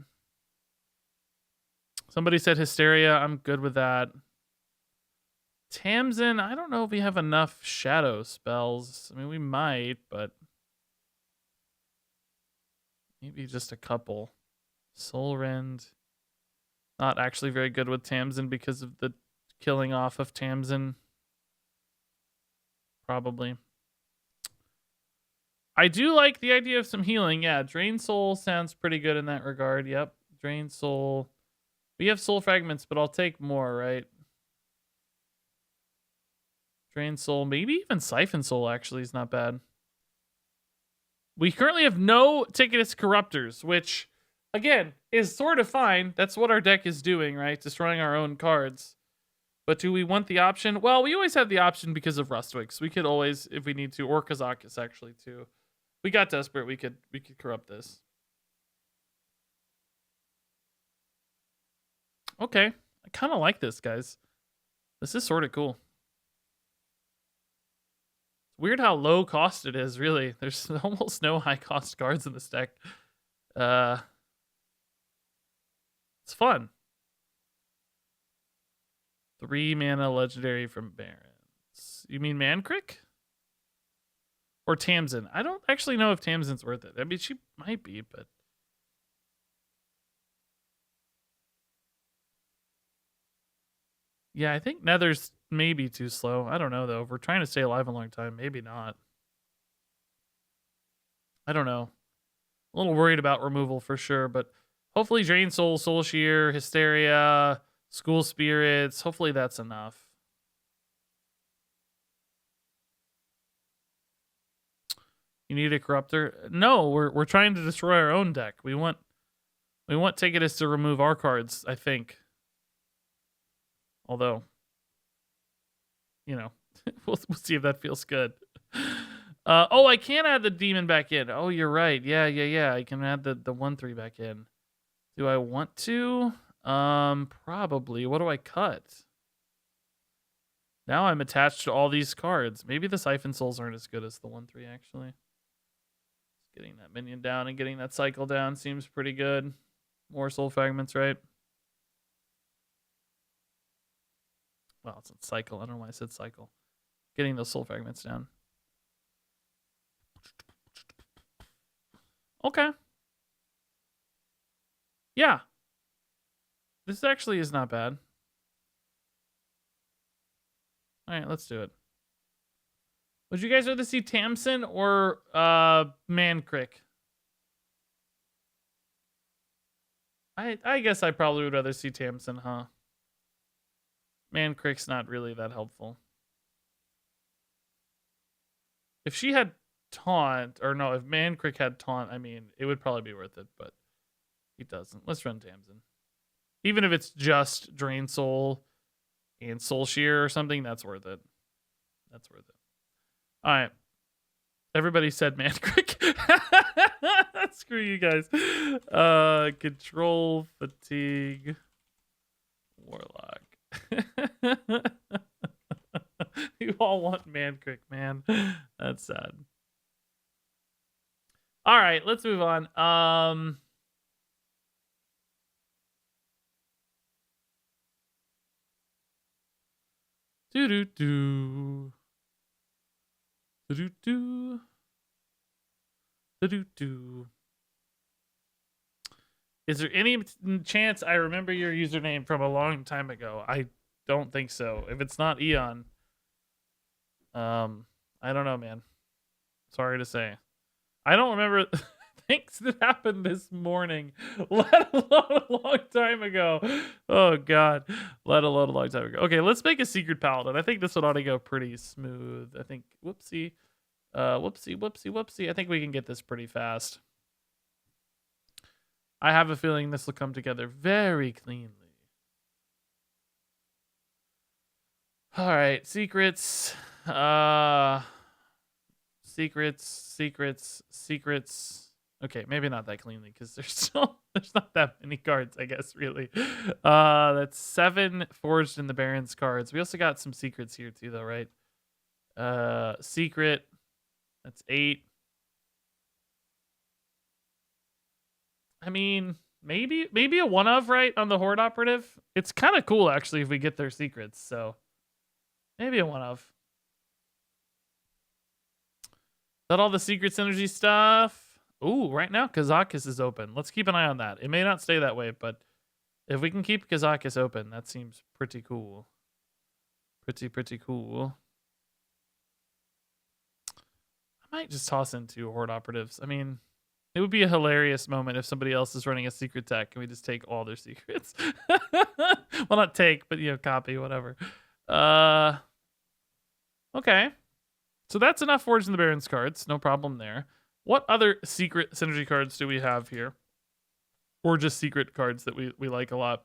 [SPEAKER 1] somebody said Hysteria. I'm good with that. Tamsin, I don't know if we have enough shadow spells. I mean, we might, but maybe just a couple. Soul Rend. Not actually very good with Tamsin because of the killing off of Tamsin. Probably. I do like the idea of some healing. Yeah, Drain Soul sounds pretty good in that regard. Yep, Drain Soul. We have Soul Fragments, but I'll take more, right? Drain Soul. Maybe even Siphon Soul actually is not bad. We currently have no Ticketus Corruptors, which, again, is sort of fine. That's what our deck is doing, right? Destroying our own cards. But do we want the option? Well, we always have the option because of Rustwick. We could always, if we need to, or Kazakus actually too. We got desperate. We could corrupt this. Okay, I kind of like this, guys. This is sort of cool. It's weird how low cost it is. Really, there's almost no high cost cards in this deck. It's fun. 3 mana legendary from Barrens. You mean Mancrick? Or Tamsin? I don't actually know if Tamsin's worth it. I mean, she might be, but... Yeah, I think Nether's maybe too slow. I don't know, though. If we're trying to stay alive a long time, maybe not. I don't know. A little worried about removal for sure, but hopefully Drain Soul, Soul Shear, Hysteria, School Spirits. Hopefully that's enough. You need a corruptor? No, we're trying to destroy our own deck. We want Ticketus to remove our cards, I think. Although, you know, we'll see if that feels good. Oh, I can add the demon back in. Oh, you're right. Yeah. I can add the 1/3 back in. Do I want to? Probably. What do I cut? Now I'm attached to all these cards. Maybe the Siphon Souls aren't as good as the 1/3 actually. Getting that minion down and getting that cycle down seems pretty good. More soul fragments, right? Well, it's a cycle. I don't know why I said cycle. Getting those soul fragments down. Okay. Yeah. This actually is not bad. All right, let's do it. Would you guys rather see Tamsin or Mancrick? I guess I probably would rather see Tamsin, huh? Mancrick's not really that helpful. If she had taunt, or no, if Mancrick had taunt, I mean, it would probably be worth it, but he doesn't. Let's run Tamsin. Even if it's just Drain Soul and Soul Shear or something, that's worth it. That's worth it. All right. Everybody said Mancrick. Screw you guys. Control, Fatigue, Warlock. You all want Mancrick, man. That's sad. All right, let's move on. Do-do-do. Do-do-do. Do-do-do. Is there any chance I remember your username from a long time ago? I don't think so. If it's not Eon, I don't know, man. Sorry to say. I don't remember things that happened this morning, let alone a long time ago. Oh, God. Let alone a long time ago. Okay, let's make a Secret Paladin. I think this one ought to go pretty smooth. I think, whoopsie. Whoopsie. I think we can get this pretty fast. I have a feeling this will come together very cleanly. All right, secrets. Secrets. Okay, maybe not that cleanly because there's not that many cards, I guess, really. That's 7 forged in the Barrens cards. We also got some secrets here too, though, right? Secret. That's 8. I mean, maybe a one of, right, on the Horde operative. It's kind of cool actually if we get their secrets. So maybe a one of. Is that all the secret synergy stuff? Ooh, right now Kazakus is open. Let's keep an eye on that. It may not stay that way, but if we can keep Kazakus open, that seems pretty cool. Pretty cool. I might just toss in 2 Horde operatives. I mean, it would be a hilarious moment if somebody else is running a secret tech and we just take all their secrets. Well, not take, but, copy, whatever. Okay. So that's enough Forged in the Barrens cards. No problem there. What other secret synergy cards do we have here? Or just secret cards that we like a lot?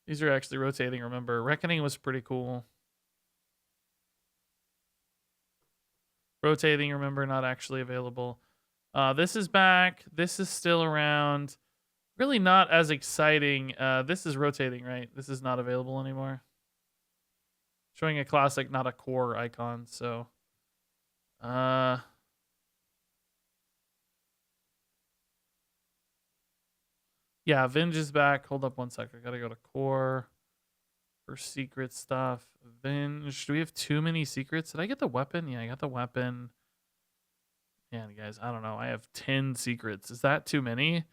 [SPEAKER 1] These are actually rotating, remember. Reckoning was pretty cool. Rotating, remember, not actually available. This is back. This is still around. Really not as exciting. This is rotating, right? This is not available anymore. Showing a classic, not a core icon. So, yeah, Vinge is back. Hold up one sec. I gotta go to core for secret stuff. Vinge. Do we have too many secrets? Did I get the weapon? Yeah, I got the weapon. Man, guys, I don't know. I have 10 secrets. Is that too many?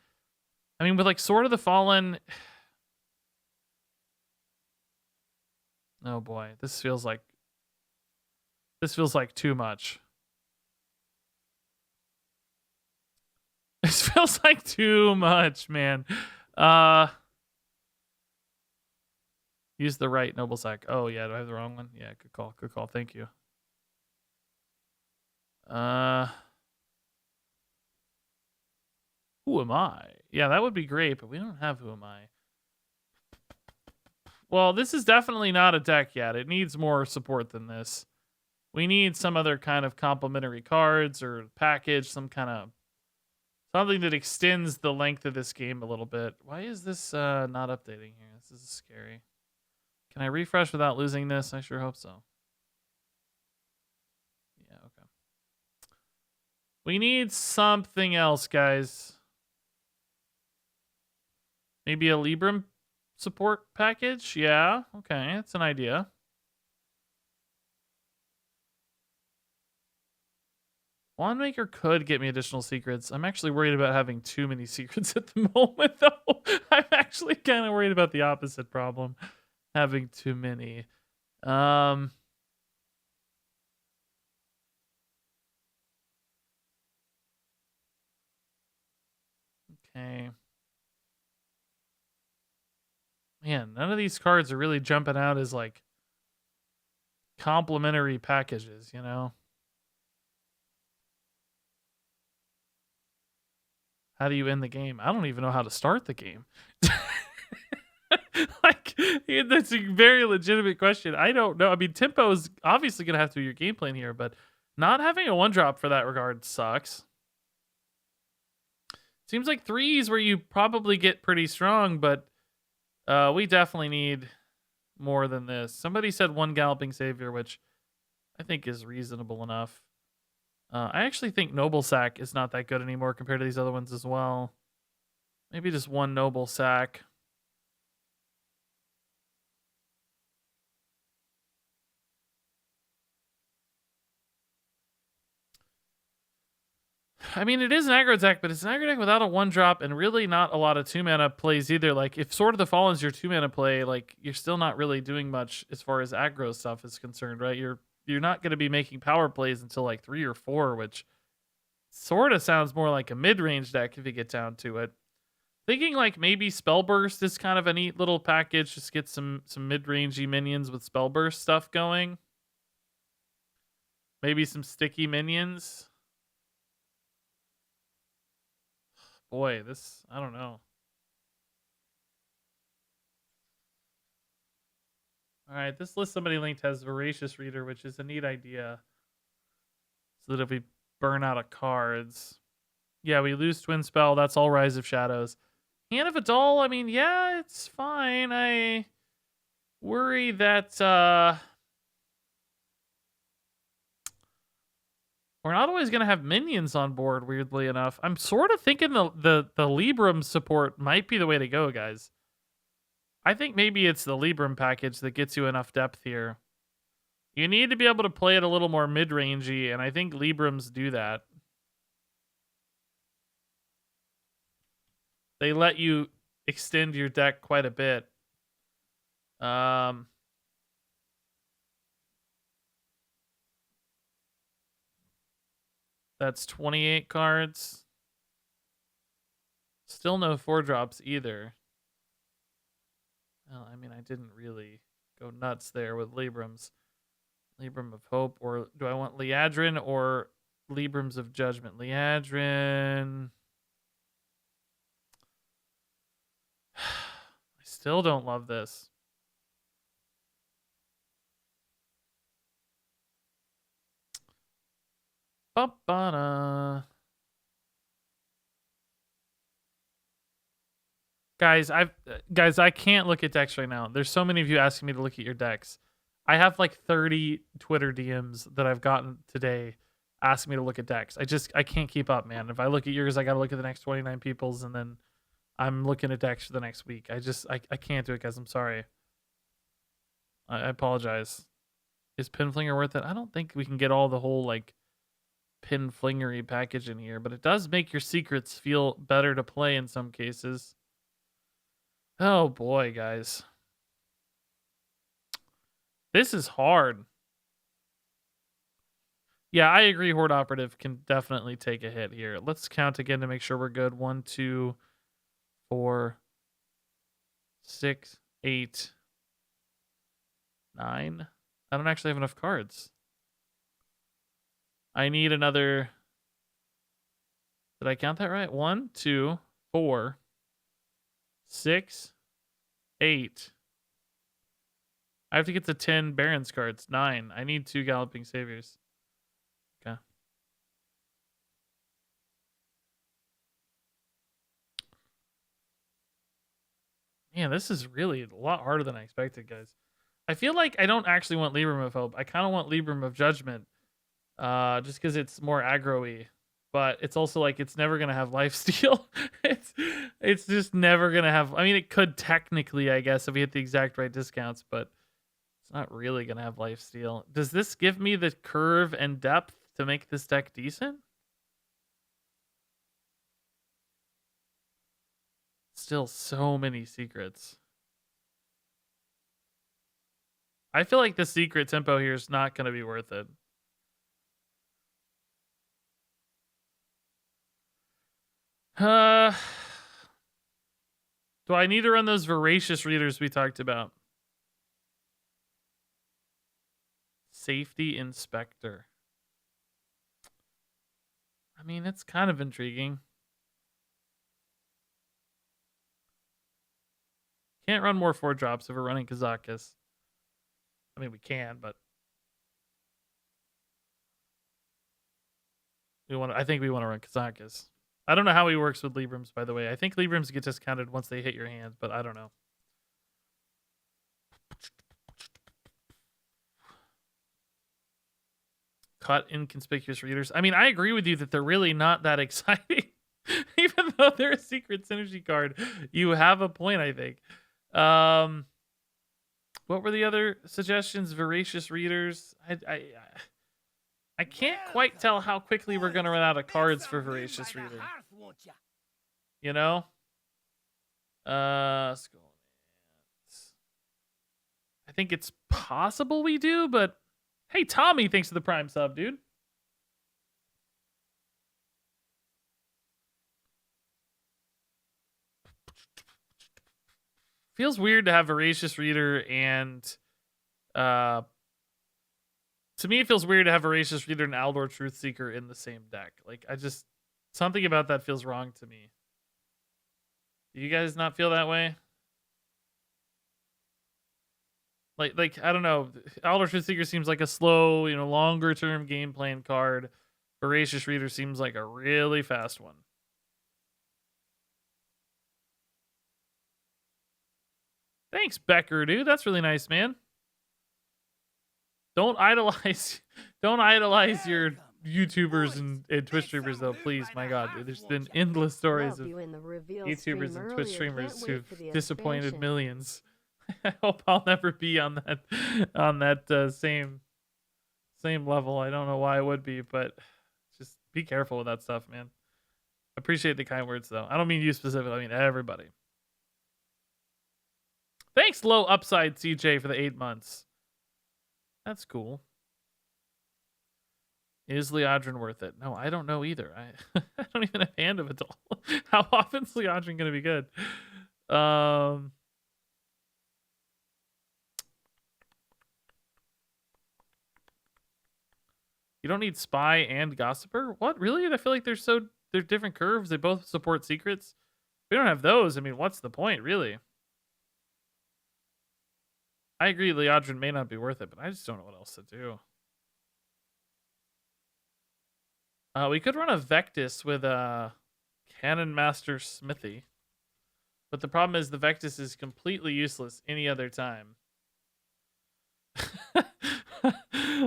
[SPEAKER 1] I mean, with like Sword of the Fallen. Oh boy, this feels like too much. This feels like too much, man. Use the right noble sack. Oh yeah, do I have the wrong one? Yeah, good call. Good call. Thank you. Who am I? Yeah, that would be great, but we don't have Who Am I. Well, this is definitely not a deck yet. It needs more support than this. We need some other kind of complementary cards or package, some kind of something that extends the length of this game a little bit. Why is this not updating here? This is scary. Can I refresh without losing this? I sure hope so. Yeah, okay. We need something else, guys. Maybe a Libram support package? Yeah, okay, that's an idea. Wandmaker could get me additional secrets. I'm actually worried about having too many secrets at the moment, though. I'm actually kind of worried about the opposite problem. Having too many. Okay. Man, none of these cards are really jumping out as like complimentary packages, you know? How do you end the game? I don't even know how to start the game. Like, that's a very legitimate question. I don't know. I mean, tempo is obviously going to have to be your game plan here, but not having a one drop for that regard sucks. Seems like 3s where you probably get pretty strong, but we definitely need more than this. Somebody said 1 Galloping Savior, which I think is reasonable enough. I actually think Noble Sack is not that good anymore compared to these other ones as well. Maybe just 1 Noble Sack. I mean, it is an aggro deck, but it's an aggro deck without a 1-drop and really not a lot of 2-mana plays either. Like, if Sword of the Fallen's your 2-mana play, like, you're still not really doing much as far as aggro stuff is concerned, right? You're not going to be making power plays until, like, 3 or 4, which sort of sounds more like a mid-range deck if you get down to it. Thinking, like, maybe Spellburst is kind of a neat little package. Just get some mid-rangey minions with Spellburst stuff going. Maybe some sticky minions. Boy, this, I don't know. All right, this list somebody linked has Voracious Reader, which is a neat idea. so that if we burn out of cards, yeah, we lose Twin Spell. That's all Rise of Shadows. Hand of Adol, I mean, yeah, it's fine. I worry that we're not always going to have minions on board, weirdly enough. I'm sort of thinking the Libram support might be the way to go, guys. I think maybe it's the Libram package that gets you enough depth here. You need to be able to play it a little more mid-rangey, and I think Librams do that. They let you extend your deck quite a bit. That's 28 cards. Still no 4-drops either. Well, I mean, I didn't really go nuts there with Librams. Libram of Hope, or do I want Liadrin or Librams of Judgment? Liadrin. I still don't love this. Ba-ba-da. Guys, I can't look at decks right now. There's so many of you asking me to look at your decks. I have like 30 Twitter DMs that I've gotten today asking me to look at decks. I can't keep up, man. If I look at yours, I got to look at the next 29 people's, and then I'm looking at decks for the next week. I can't do it, guys. I'm sorry. I apologize. Is Pinflinger worth it? I don't think we can get all the whole like Pinflingery package in here, but it does make your secrets feel better to play in some cases. Oh boy, guys. This is hard. Yeah, I agree. Horde Operative can definitely take a hit here. Let's count again to make sure we're good. 1, 2, 4, 6, 8, 9. I don't actually have enough cards. I need another. Did I count that right? 1, 2, 4, 6, 8. I have to get to 10 Barrens cards. 9. I need 2 Galloping Saviors. Okay. Man, this is really a lot harder than I expected, guys. I feel like I don't actually want Libram of Hope. I kind of want Libram of Judgment. Just because it's more aggro-y. But it's also like it's never gonna have lifesteal. it's just never gonna have. I mean, it could technically, I guess, if we hit the exact right discounts, but it's not really gonna have lifesteal. Does this give me the curve and depth to make this deck decent? Still so many secrets. I feel like the secret tempo here is not gonna be worth it. Do I need to run those voracious readers we talked about? Safety Inspector. I mean, it's kind of intriguing. Can't run more 4-drops if we're running Kazakus. I mean, we can, but I think we want to run Kazakus. I don't know how he works with Librams, by the way. I think Librams get discounted once they hit your hands, but I don't know. Cut inconspicuous readers. I mean, I agree with you that they're really not that exciting. Even though they're a secret synergy card, you have a point, I think. What were the other suggestions? Voracious readers. I can't quite tell how quickly we're going to run out of cards for Voracious Reader. You know? I think it's possible we do, but hey, Tommy, thanks for the Prime sub, dude. Feels weird to have Voracious Reader and to me, it feels weird to have Voracious Reader and Aldor Truthseeker in the same deck. Like, something about that feels wrong to me. Do you guys not feel that way? Like I don't know. Aldor Truthseeker seems like a slow, longer term game plan card. Voracious Reader seems like a really fast one. Thanks, Becker, dude. That's really nice, man. Don't idolize your YouTubers and Twitch streamers, though, please. My God, there's been endless stories
[SPEAKER 3] Love
[SPEAKER 1] of
[SPEAKER 3] you in the reveal
[SPEAKER 1] YouTubers
[SPEAKER 3] stream
[SPEAKER 1] and Twitch
[SPEAKER 3] earlier.
[SPEAKER 1] streamers
[SPEAKER 3] Can't wait
[SPEAKER 1] who've
[SPEAKER 3] for the
[SPEAKER 1] disappointed
[SPEAKER 3] expansion.
[SPEAKER 1] millions. I hope I'll never be on that same level. I don't know why I would be, but just be careful with that stuff, man. Appreciate the kind words, though. I don't mean you specifically. I mean everybody. Thanks, Low Upside CJ, for the 8 months. That's cool. Is Leodrin worth it? No, I don't know either. I don't even have hand of it all. How often is Leodrin going to be good? You don't need Spy and Gossiper? What? Really? I feel like they're different curves. They both support secrets. If we don't have those, I mean, what's the point, really? I agree Leodrin may not be worth it, but I just don't know what else to do. We could run a Vectis with a Cannon Master Smithy. But the problem is the Vectis is completely useless any other time.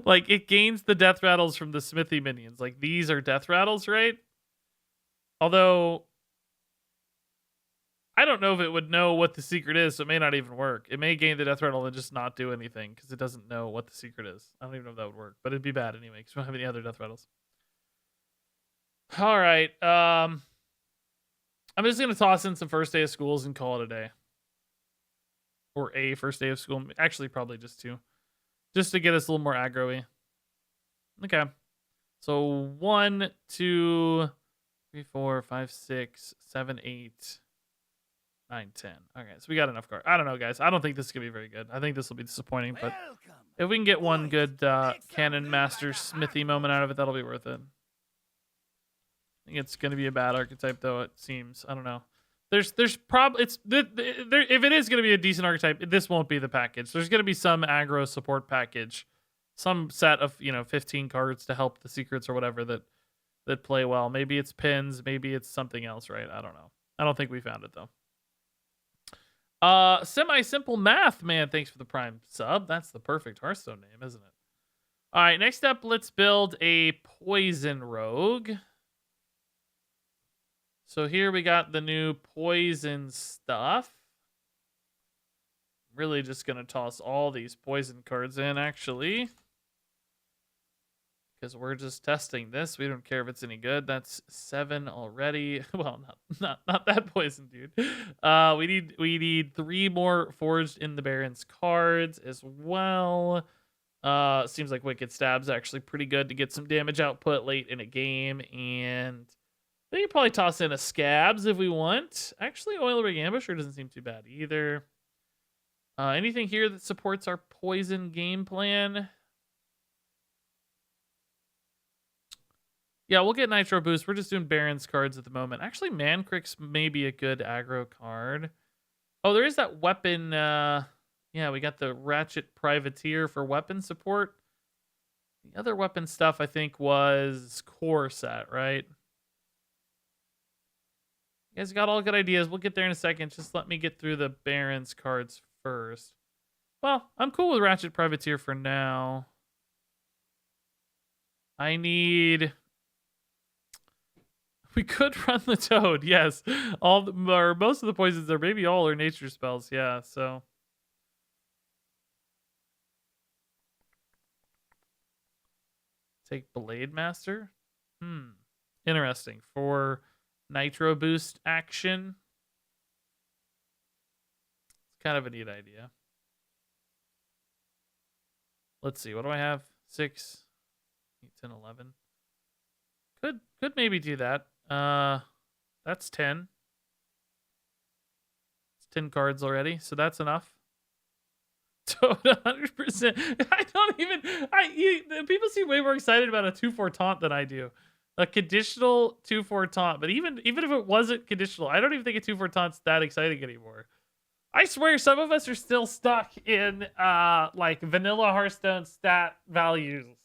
[SPEAKER 1] Like, it gains the death rattles from the Smithy minions. Like, these are death rattles, right? Although, I don't know if it would know what the secret is, so it may not even work. It may gain the death rattle and just not do anything, because it doesn't know what the secret is. I don't even know if that would work, but it'd be bad anyway, because we don't have any other death rattles. All right. I'm just going to toss in some first day of schools and call it a day. Or a first day of school. Actually, probably just two. Just to get us a little more aggro-y. Okay. So 1, 2, 3, 4, 5, 6, 7, 8, 9, 10. Okay, so we got enough cards. I don't know, guys. I don't think this is going to be very good. I think this will be disappointing, but if we can get one good Cannon Master Smithy moment out of it, that'll be worth it. I think it's going to be a bad archetype, though, it seems. I don't know. There's probably if it is going to be a decent archetype, this won't be the package. There's going to be some aggro support package, some set of 15 cards to help the secrets or whatever that play well. Maybe it's pins, maybe it's something else, right? I don't know. I don't think we found it though. Semi-simple math, man. Thanks for the Prime sub. That's the perfect Hearthstone name, isn't it? All right, next up, let's build a poison rogue. So here we got the new poison stuff. Really just going to toss all these poison cards in, actually. Because we're just testing this. We don't care if it's any good. That's 7 already. Well, not that poison, dude. We need 3 more forged in the Barrens cards as well. Seems like Wicked Stab's actually pretty good to get some damage output late in a game. And we can probably toss in a Scabs if we want. Actually, Oil Rig Ambusher doesn't seem too bad either. Anything here that supports our poison game plan? Yeah, we'll get Nitro Boost. We're just doing Barrens cards at the moment. Actually, Mancrix may be a good aggro card. Oh, there is that weapon. Yeah, we got the Ratchet Privateer for weapon support. The other weapon stuff, I think, was Core Set, right? You guys got all good ideas. We'll get there in a second. Just let me get through the Barrens cards first. Well, I'm cool with Ratchet Privateer for now. We could run the Toad, yes. Most of the poisons are maybe all are nature spells, yeah, so. Take Blade Master? Interesting. For Nitro Boost action. It's kind of a neat idea. Let's see, what do I have? 6, 8, 10, 11. Could maybe do that. That's 10. It's 10 cards already, so that's enough. Toad 100%. People seem way more excited about a 2/4 taunt than I do. A conditional 2/4 taunt, but even if it wasn't conditional, I don't even think a 2/4 taunt's that exciting anymore. I swear some of us are still stuck in like vanilla Hearthstone stat values.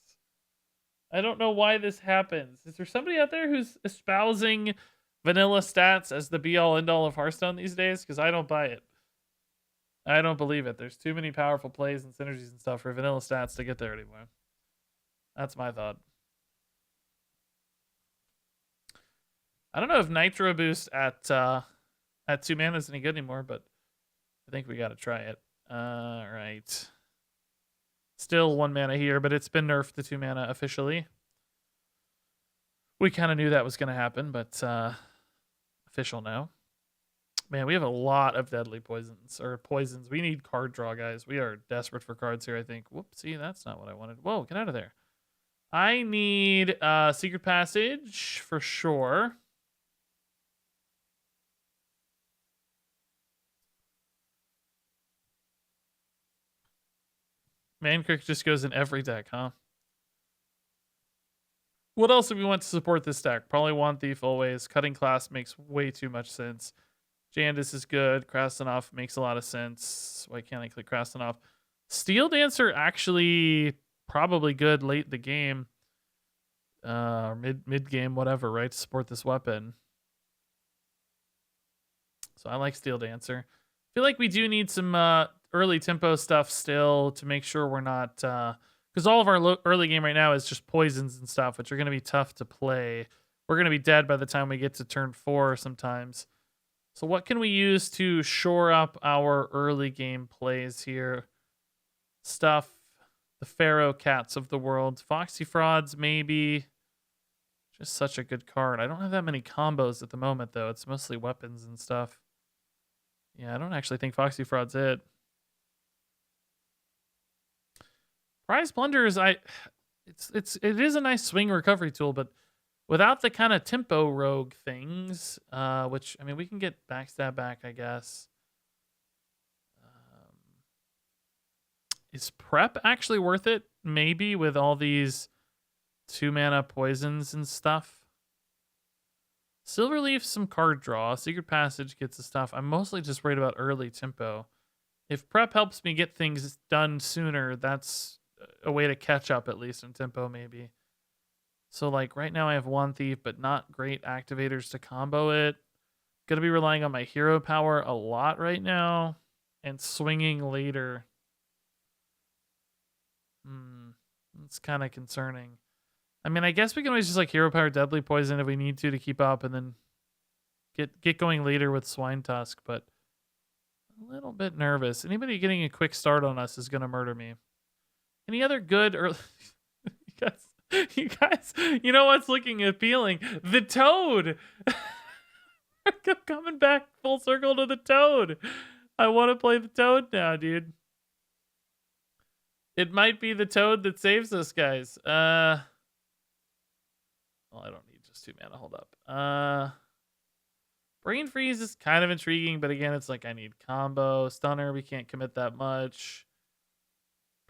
[SPEAKER 1] I don't know why this happens. Is there somebody out there who's espousing vanilla stats as the be-all end-all of Hearthstone these days? Because I don't buy it. I don't believe it. There's too many powerful plays and synergies and stuff for vanilla stats to get there anymore. That's my thought. I don't know if Nitro Boost at 2 mana is any good anymore, but I think we got to try it. All right. Still 1 mana here, but it's been nerfed to 2 mana officially. We kind of knew that was going to happen, but official now. Man, we have a lot of deadly poisons. We need card draw, guys. We are desperate for cards here, I think. Whoopsie, that's not what I wanted. Whoa, get out of there. I need Secret Passage for sure. Mankrik just goes in every deck, huh? What else do we want to support this deck? Probably Wand Thief always. Cutting Class makes way too much sense. Jandis is good. Krastenov makes a lot of sense. Why can't I click Krastenov? Steel Dancer actually probably good late in the game. Or mid game, whatever, right? To support this weapon. So I like Steel Dancer. I feel like we do need some early tempo stuff still to make sure we're not... because all of our early game right now is just poisons and stuff, which are going to be tough to play. We're going to be dead by the time we get to turn 4 sometimes. So what can we use to shore up our early game plays here? Stuff. The Pharaoh Cats of the world. Foxy Frauds, maybe. Just such a good card. I don't have that many combos at the moment, though. It's mostly weapons and stuff. Yeah, I don't actually think Foxy Fraud's it. Prize Plunders, it is a nice swing recovery tool, but without the kind of tempo rogue things, which, I mean, we can get backstab back, I guess. Is prep actually worth it? Maybe with all these 2 mana poisons and stuff. Silverleaf, some card draw. Secret Passage gets the stuff. I'm mostly just worried about early tempo. If prep helps me get things done sooner, that's a way to catch up at least in tempo maybe. So like right now I have Wand Thief, but not great activators to combo it. Gonna be relying on my hero power a lot right now and swinging later. It's kind of concerning. I mean, I guess we can always just like hero power deadly poison if we need to keep up and then get going later with Swine Tusk, but a little bit nervous. Anybody getting a quick start on us is gonna murder me. Any other good early... you guys, you know what's looking appealing? The Toad! I'm coming back full circle to the Toad. I want to play the Toad now, dude. It might be the Toad that saves us, guys. Well, I don't need just 2 mana. Hold up. Brain Freeze is kind of intriguing, but again, it's like I need combo. Stunner, we can't commit that much.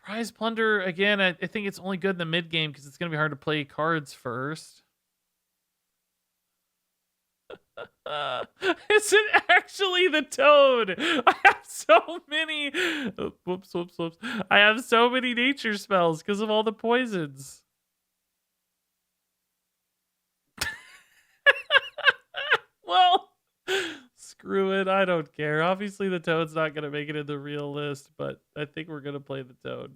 [SPEAKER 1] Prize Plunder, again, I think it's only good in the mid game because it's going to be hard to play cards first. Is it actually the Toad? I have so many... whoops. I have so many nature spells because of all the poisons. Well, screw it. I don't care. Obviously, the Toad's not going to make it in the real list, but I think we're going to play the Toad.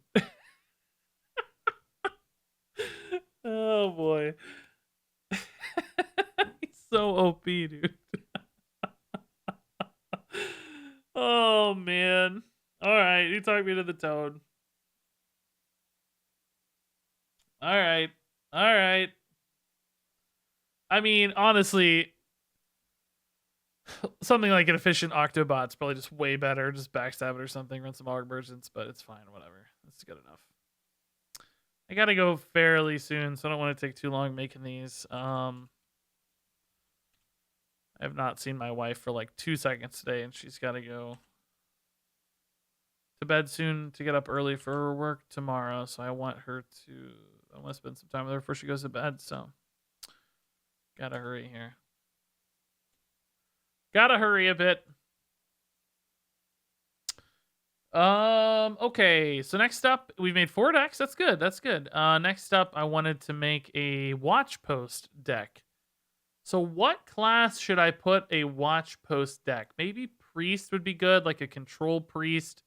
[SPEAKER 1] Oh, boy. He's so OP, dude. Oh, man. All right. You talk me to the Toad. All right. I mean, honestly... something like an efficient Octobot's probably just way better. Just backstab it or something, run some Aug Merchants, but it's fine, whatever. It's good enough. I gotta go fairly soon, so I don't want to take too long making these. I have not seen my wife for like 2 seconds today, and she's gotta go to bed soon to get up early for her work tomorrow, so I want to spend some time with her before she goes to bed, so gotta hurry here. Gotta hurry a bit. Okay, so next up, we've made 4 decks. That's good. That's good. Next up, I wanted to make a Watchpost deck. So what class should I put a Watchpost deck? Maybe Priest would be good, like a Control Priest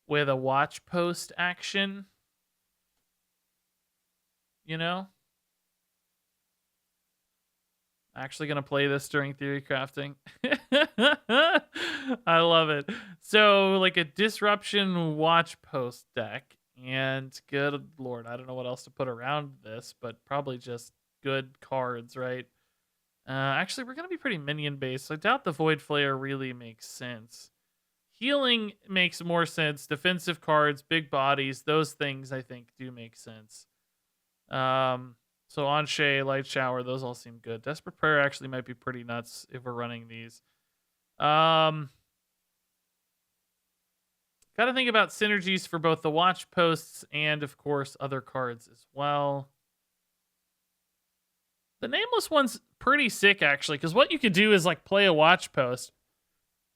[SPEAKER 1] with a Watchpost action. You know? Actually gonna play this during theorycrafting. I love it. So like a disruption Watchpost deck, and good lord, I don't know what else to put around this, but probably just good cards, right? Actually, we're gonna be pretty minion based, so I doubt the Void Flare really makes sense. Healing makes more sense. Defensive cards, big bodies, those things I think do make sense. So Anshe, Light Shower, those all seem good. Desperate Prayer actually might be pretty nuts if we're running these. Got to think about synergies for both the Watchposts and, of course, other cards as well. The Nameless one's pretty sick, actually, because what you could do is like play a Watchpost.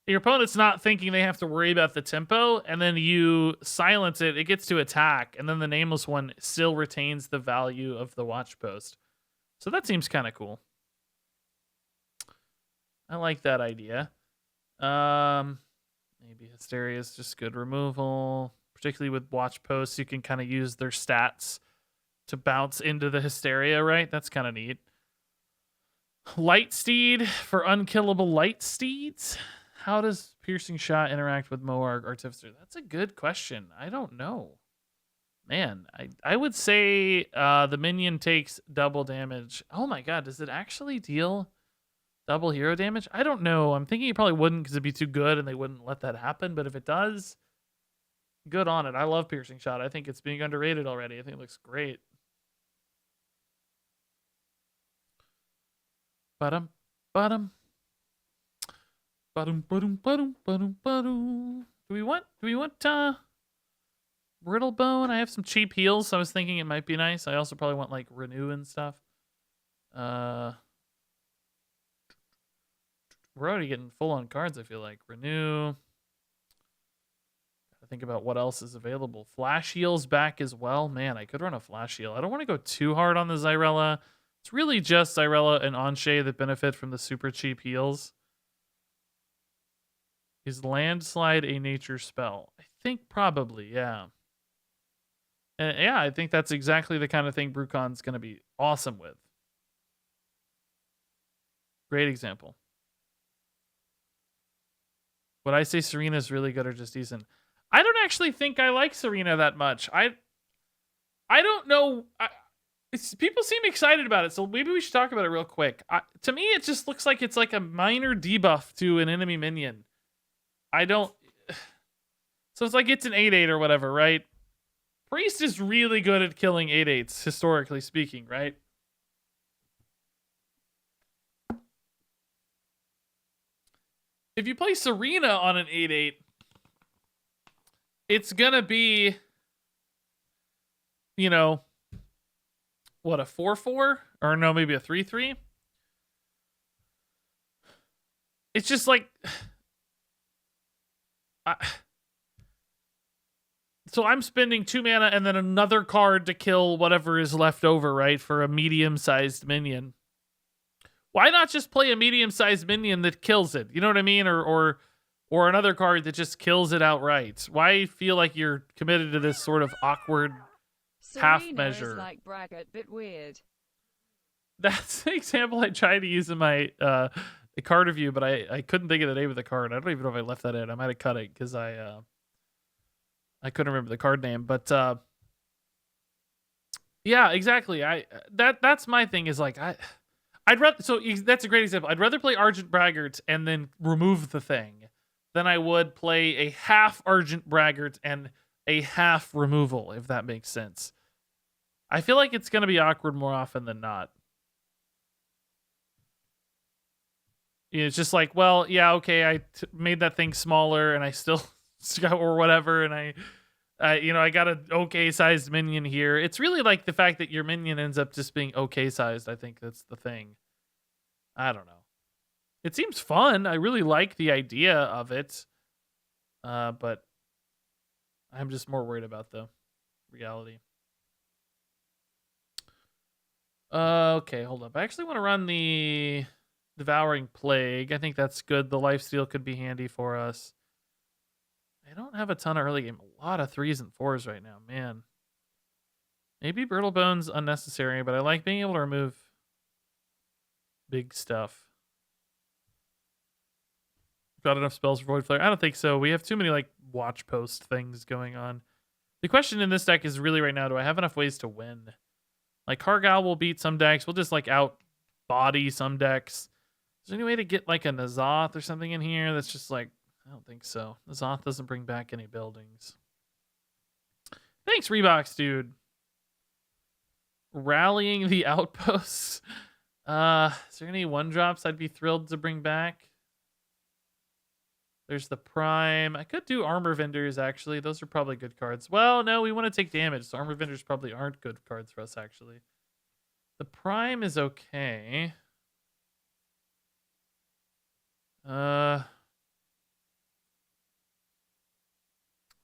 [SPEAKER 1] Your opponent's not thinking they have to worry about the tempo, and then you silence it, it gets to attack, and then the Nameless one still retains the value of the Watchpost. So that seems kind of cool. I like that idea. Maybe Hysteria is just good removal, particularly with Watchposts. You can kind of use their stats to bounce into the Hysteria, right? That's kind of neat. Lightsteed for unkillable light steeds. How does Piercing Shot interact with Moarg Artificer? That's a good question. I don't know. Man, I would say the minion takes double damage. Oh my god, does it actually deal double hero damage? I don't know. I'm thinking it probably wouldn't because it'd be too good and they wouldn't let that happen. But if it does, good on it. I love Piercing Shot. I think it's being underrated already. I think it looks great. Bottom. Do we want Brittlebone? I have some cheap heals, so I was thinking it might be nice. I also probably want like Renew and stuff. We're already getting full on cards, I feel like. Renew. Gotta think about what else is available. Flash heals back as well. Man, I could run a flash heal. I don't want to go too hard on the Xyrella. It's really just Xyrella and Anshe that benefit from the super cheap heals. Is Landslide a nature spell? I think probably, yeah. Yeah, I think that's exactly the kind of thing Brucon's going to be awesome with. Great example. Would I say Serena's really good or just decent? I don't actually think I like Serena that much. I don't know. People seem excited about it, so maybe we should talk about it real quick. To me, it just looks like it's like a minor debuff to an enemy minion. So it's like it's an 8/8 or whatever, right? Priest is really good at killing 8/8s, historically speaking, right? If you play Serena on an 8/8, it's gonna be, you know, what, a 4/4? Or no, maybe a 3/3? It's just like... So I'm spending 2 mana and then another card to kill whatever is left over, right? For a medium-sized minion. Why not just play a medium-sized minion that kills it? You know what I mean? Or another card that just kills it outright. Why feel like you're committed to this sort of awkward half measure?
[SPEAKER 4] Is like braggart, bit weird.
[SPEAKER 1] That's the example I tried to use in my card review, but I couldn't think of the name of the card. I don't even know if I left that in. I might have cut it because I couldn't remember the card name. But yeah, exactly. That's my thing. Is like I'd rather. So that's a great example. I'd rather play Argent Braggart and then remove the thing than I would play a half Argent Braggart and a half removal, if that makes sense. I feel like it's going to be awkward more often than not. It's just like, well, yeah, okay, I made that thing smaller and I still or whatever, and I got an okay sized minion here. It's really like the fact that your minion ends up just being okay sized. I think that's the thing. I don't know. It seems fun. I really like the idea of it. But I'm just more worried about the reality. Okay, hold up. I actually want to run the Devouring Plague. I think that's good. The lifesteal could be handy for us. I don't have a ton of early game. A lot of 3s and 4s right now, man. Maybe Brittle Bone's unnecessary, but I like being able to remove big stuff. Got enough spells for Void Flare? I don't think so. We have too many like Watchpost things going on. The question in this deck is really right now, do I have enough ways to win? Like Kargal will beat some decks. We'll just like out body some decks. Is there any way to get like a N'Zoth or something in here that's just like, I don't think so. N'Zoth doesn't bring back any buildings. Thanks, Reeboks, dude. Rallying the Outposts. Is there any 1-drops I'd be thrilled to bring back? There's the Prime. I could do Armor Vendors, actually. Those are probably good cards. Well, no, we want to take damage, so Armor Vendors probably aren't good cards for us, actually. The Prime is okay. I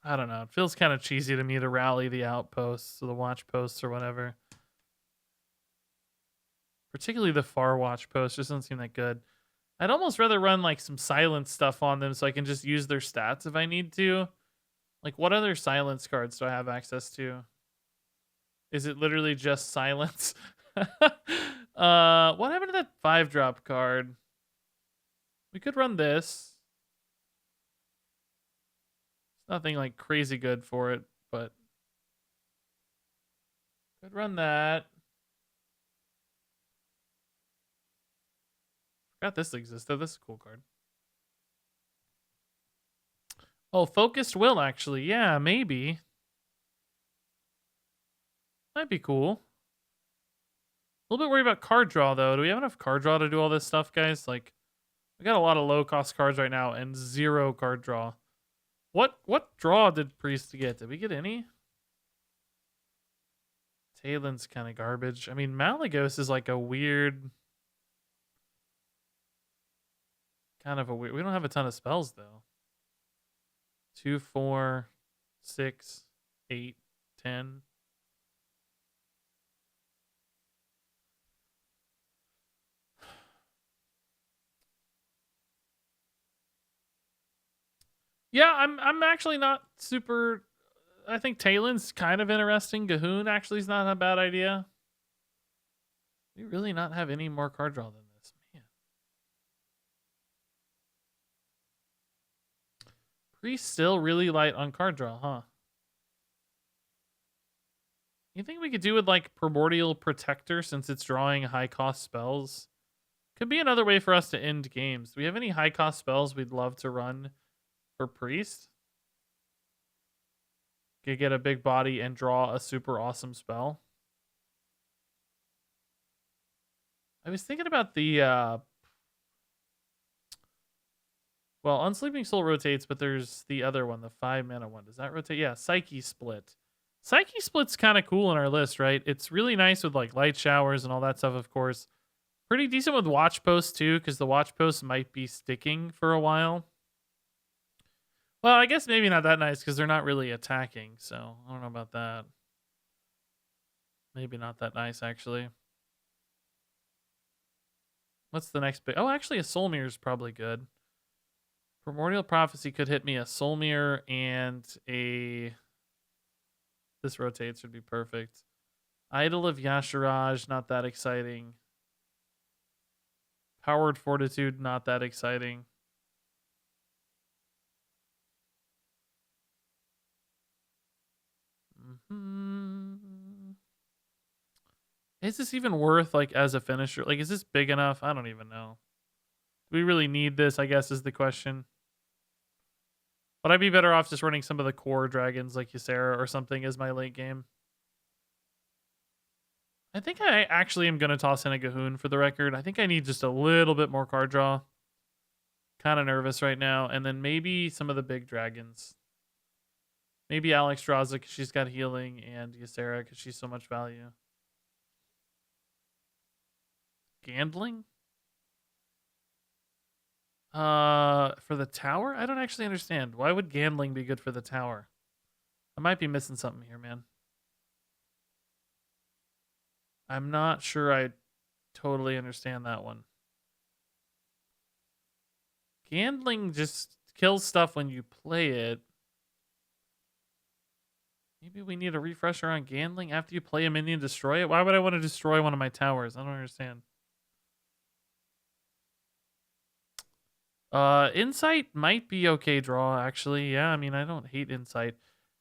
[SPEAKER 1] don't know. It feels kind of cheesy to me to rally the Outposts or the Watchposts or whatever. Particularly the Far Watchpost just doesn't seem that good. I'd almost rather run like some silence stuff on them so I can just use their stats if I need to. Like, what other silence cards do I have access to? Is it literally just silence? What happened to that 5-drop card? We could run this. It's nothing like crazy good for it, but could run that. Forgot this existed. This is a cool card. Oh, Focused Will, actually. Yeah, maybe. Might be cool. A little bit worried about card draw, though. Do we have enough card draw to do all this stuff, guys? Like, we got a lot of low-cost cards right now and 0 card draw. What draw did Priest get? Did we get any? Talen's kind of garbage. I mean, Malagos is like a weird... Kind of a weird... We don't have a ton of spells, though. 2, 4, 6, 8, 10. Yeah, I'm actually not super... I think Talen's kind of interesting. Gahoon actually is not a bad idea. We really not have any more card draw than this. Man. Priest still really light on card draw, huh? You think we could do with like Primordial Protector since it's drawing high cost spells? Could be another way for us to end games. Do we have any high cost spells we'd love to run for Priest? Could get a big body and draw a super awesome spell. I was thinking about the well, Unsleeping Soul rotates, but there's the other one, the 5-mana one. Does that rotate? Yeah, Psyche Split. Psyche Split's kind of cool in our list, right? It's really nice with like light showers and all that stuff, of course. Pretty decent with Watchpost too, because the Watchpost might be sticking for a while. Well, I guess maybe not that nice because they're not really attacking, so I don't know about that. Maybe not that nice, actually. What's the next bit? Oh, actually, a Soul Mirror is probably good. Primordial Prophecy could hit me a Soul Mirror and a... This rotates would be perfect. Idol of Yasharaj, not that exciting. Powered Fortitude, not that exciting. Is this even worth like as a finisher? Like, is this big enough? I don't even know. Do we really need this, I guess, is the question. Would I be better off just running some of the core dragons like Ysera or something as my late game? I think I actually am going to toss in a Gahoon for the record. I think I need just a little bit more card draw. Kind of nervous right now. And then maybe some of the big dragons. Maybe Alexstrasza because she's got healing, and Ysera because she's so much value. Gandling? For the tower? I don't actually understand. Why would Gandling be good for the tower? might be missing something here, man. I'm not sure I totally understand that one. Gambling just kills stuff when you play it. Maybe we need a refresher on gambling after you play a minion, destroy it. Why would I want to destroy one of my towers? I don't understand. Insight might be okay draw, actually. Yeah, I mean, I don't hate insight.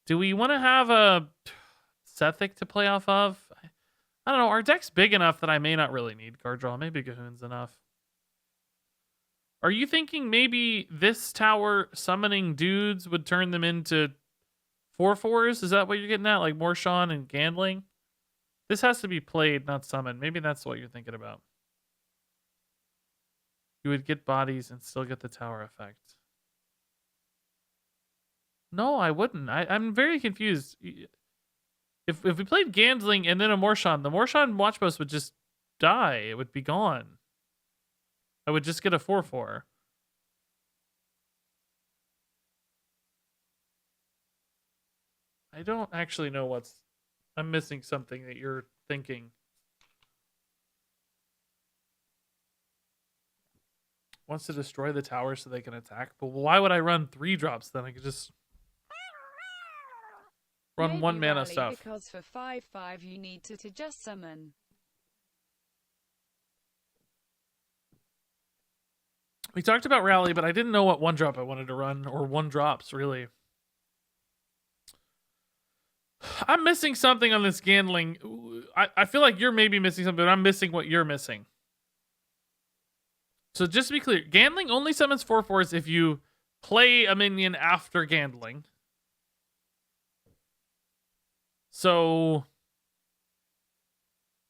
[SPEAKER 1] Do we want to have a Sethic to play off of? I don't know. Our deck's big enough that I may not really need card draw. Maybe Gahoon's enough. Are you thinking maybe this tower summoning dudes would turn them into 4/4s? Is that what you're getting at? Like Morshan and Gandling? This has to be played, not summoned. Maybe that's what you're thinking about. You would get bodies and still get the tower effect. No, I wouldn't. I'm very confused. If we played Gandling and then a Morshan, the Morshan Watchpost would just die. It would be gone. I would just get a 4/4. I don't actually know what's... I'm missing something that you're thinking. Wants to destroy the tower so they can attack. But why would I run 3 drops then? I could just run
[SPEAKER 4] Maybe
[SPEAKER 1] 1 mana
[SPEAKER 4] rally,
[SPEAKER 1] stuff.
[SPEAKER 4] Because for 5/5 you need to just summon.
[SPEAKER 1] We talked about rally, but I didn't know what 1-drop I wanted to run, or 1-drops, really. I'm missing something on this Gandling. I feel like you're maybe missing something, but I'm missing what you're missing. So just to be clear, Gandling only summons 4/4s if you play a minion after Gandling. So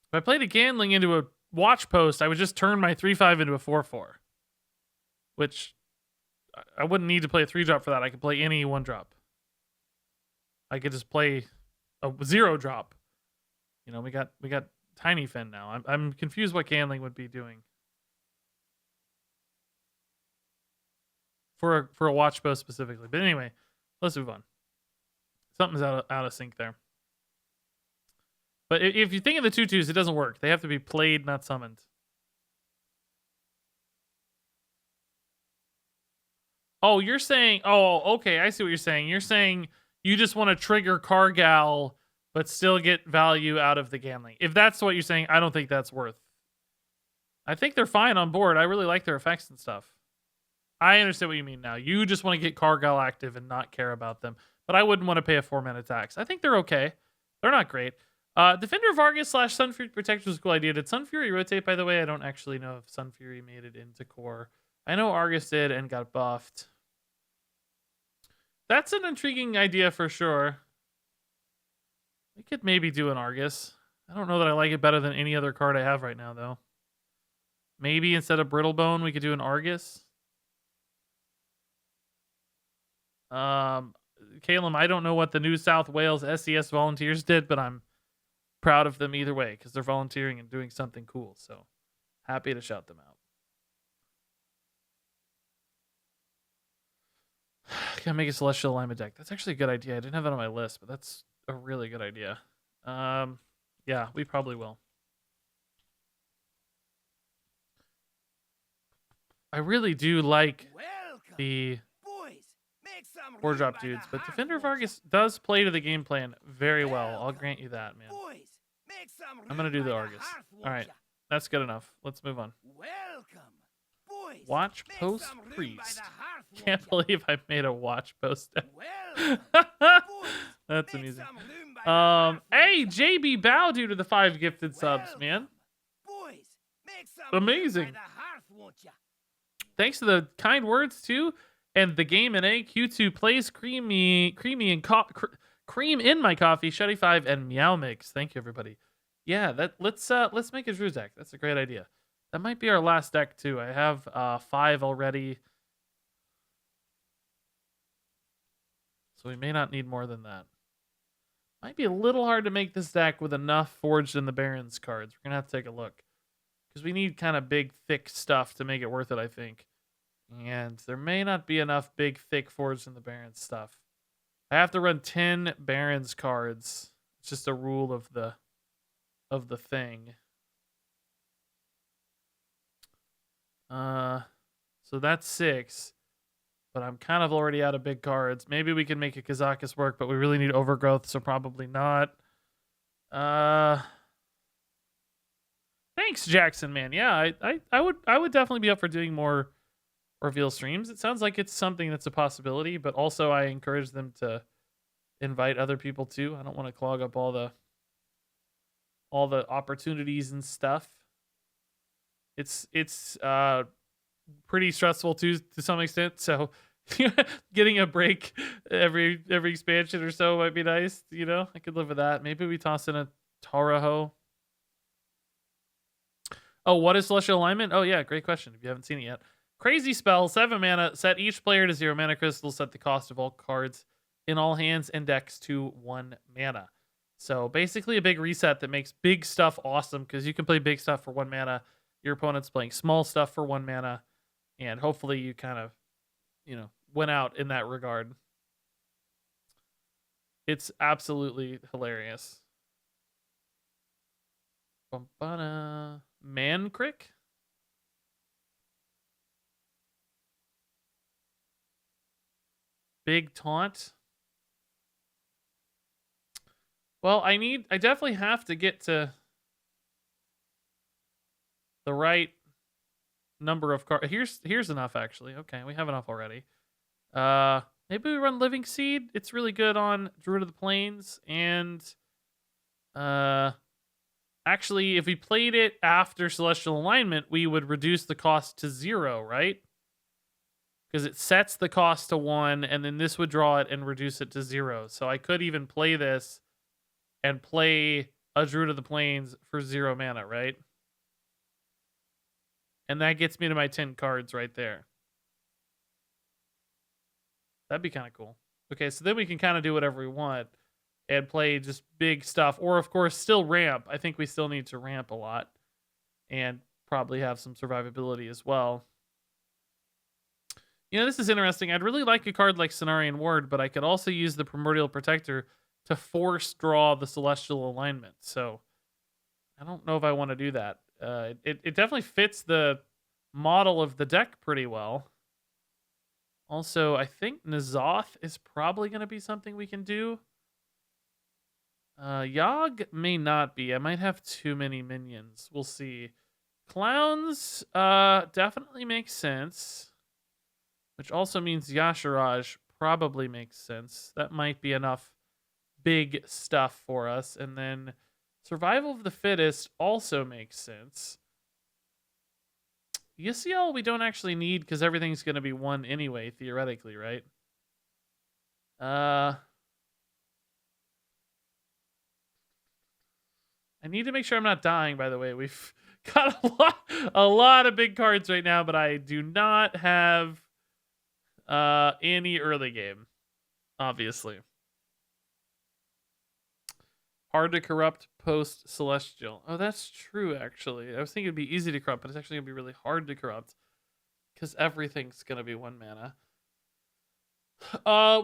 [SPEAKER 1] if I played a Gandling into a Watchpost, I would just turn my 3/5 into a 4/4. Which I wouldn't need to play a 3-drop for that. I could play any 1-drop. I could just play a 0-drop. You know, we got Tiny Fin now. I'm confused what Gandling would be doing. For a Watchpost specifically. But anyway, let's move on. Something's out of sync there. But if you think of the 2/2s, it doesn't work. They have to be played, not summoned. Oh, you're saying... Oh, okay, I see what you're saying. You're saying you just want to trigger Kargal, but still get value out of the Gandling. If that's what you're saying, I don't think that's worth. I think they're fine on board. I really like their effects and stuff. I understand what you mean now. You just want to get Kargal active and not care about them. But I wouldn't want to pay a 4-mana tax. I think they're okay. They're not great. Defender of Argus / Sunfury Protector was a cool idea. Did Sunfury rotate, by the way? I don't actually know if Sunfury made it into core. I know Argus did and got buffed. That's an intriguing idea for sure. We could maybe do an Argus. I don't know that I like it better than any other card I have right now, though. Maybe instead of Brittlebone, we could do an Argus. Caleb, I don't know what the New South Wales SES volunteers did, but I'm proud of them either way because they're volunteering and doing something cool. So happy to shout them out. Can I make a Celestial Alignment deck? That's actually a good idea. I didn't have that on my list, but that's a really good idea. Yeah, we probably will. I really do like the 4-drop dudes, but Defender of Argus does play to the game plan very well. I'll grant you that, man. I'm going to do the Argus. All right, that's good enough. Let's move on. Watchpost Priest. Can't believe I made a Watchpost deck. That's amusing. Hey, JB Bow due to the 5 gifted subs, man. Amazing. Thanks to the kind words too, and the game in AQ2 plays creamy and cream in my coffee. Shutty 5 and Meow Mix. Thank you, everybody. Yeah, let's make a Druid deck. That's a great idea. That might be our last deck too. I have 5 already, so we may not need more than that. Might be a little hard to make this deck with enough Forged in the Barrens cards. We're gonna have to take a look because we need kind of big, thick stuff to make it worth it, I think. And there may not be enough big, thick Forged in the Barrens stuff. I have to run 10 Barrens cards. It's just a rule of the thing. So that's 6. But I'm kind of already out of big cards. Maybe we can make a Kazakus work, but we really need overgrowth, so probably not. Thanks, Jackson, man. Yeah, I would definitely be up for doing more reveal streams. It sounds like it's something that's a possibility, but also I encourage them to invite other people too. I don't want to clog up all the opportunities and stuff. It's pretty stressful too to some extent, so getting a break every expansion or so might be nice. I could live with that. Maybe we toss in a Taraho. Oh, what is Celestial Alignment? Oh yeah, great question if you haven't seen it yet. Crazy spell, 7 mana, set each player to 0 mana crystals, set the cost of all cards in all hands and decks to 1 mana. So basically a big reset that makes big stuff awesome, because you can play big stuff for 1 mana. Your opponent's playing small stuff for 1 mana, and hopefully you kind of, went out in that regard. It's absolutely hilarious. Mancrick? Big taunt. Well, I definitely have to get to the right number of cards. Here's enough, actually. Okay, we have enough already. Maybe we run Living Seed. It's really good on Druid of the Plains, and actually, if we played it after Celestial Alignment, we would reduce the cost to 0, right? Because it sets the cost to 1, and then this would draw it and reduce it to 0. So I could even play this and play a Druid of the Plains for 0 mana, right? And that gets me to my 10 cards right there. That'd be kind of cool. Okay, so then we can kind of do whatever we want and play just big stuff. Or, of course, still ramp. I think we still need to ramp a lot. And probably have some survivability as well. This is interesting. I'd really like a card like Cenarian Ward, but I could also use the Primordial Protector to force draw the Celestial Alignment. So, I don't know if I want to do that. It definitely fits the model of the deck pretty well. Also, I think N'Zoth is probably going to be something we can do. Yogg may not be. I might have too many minions. We'll see. Clowns definitely makes sense. Which also means Yashiraj probably makes sense. That might be enough big stuff for us. And then Survival of the Fittest also makes sense. UCL we don't actually need because everything's going to be 1 anyway, theoretically, right? I need to make sure I'm not dying, by the way. We've got a lot of big cards right now, but I do not have any early game, obviously. Hard to corrupt post Celestial. Oh, that's true, actually. I was thinking it'd be easy to corrupt, but it's actually going to be really hard to corrupt because everything's going to be 1 mana.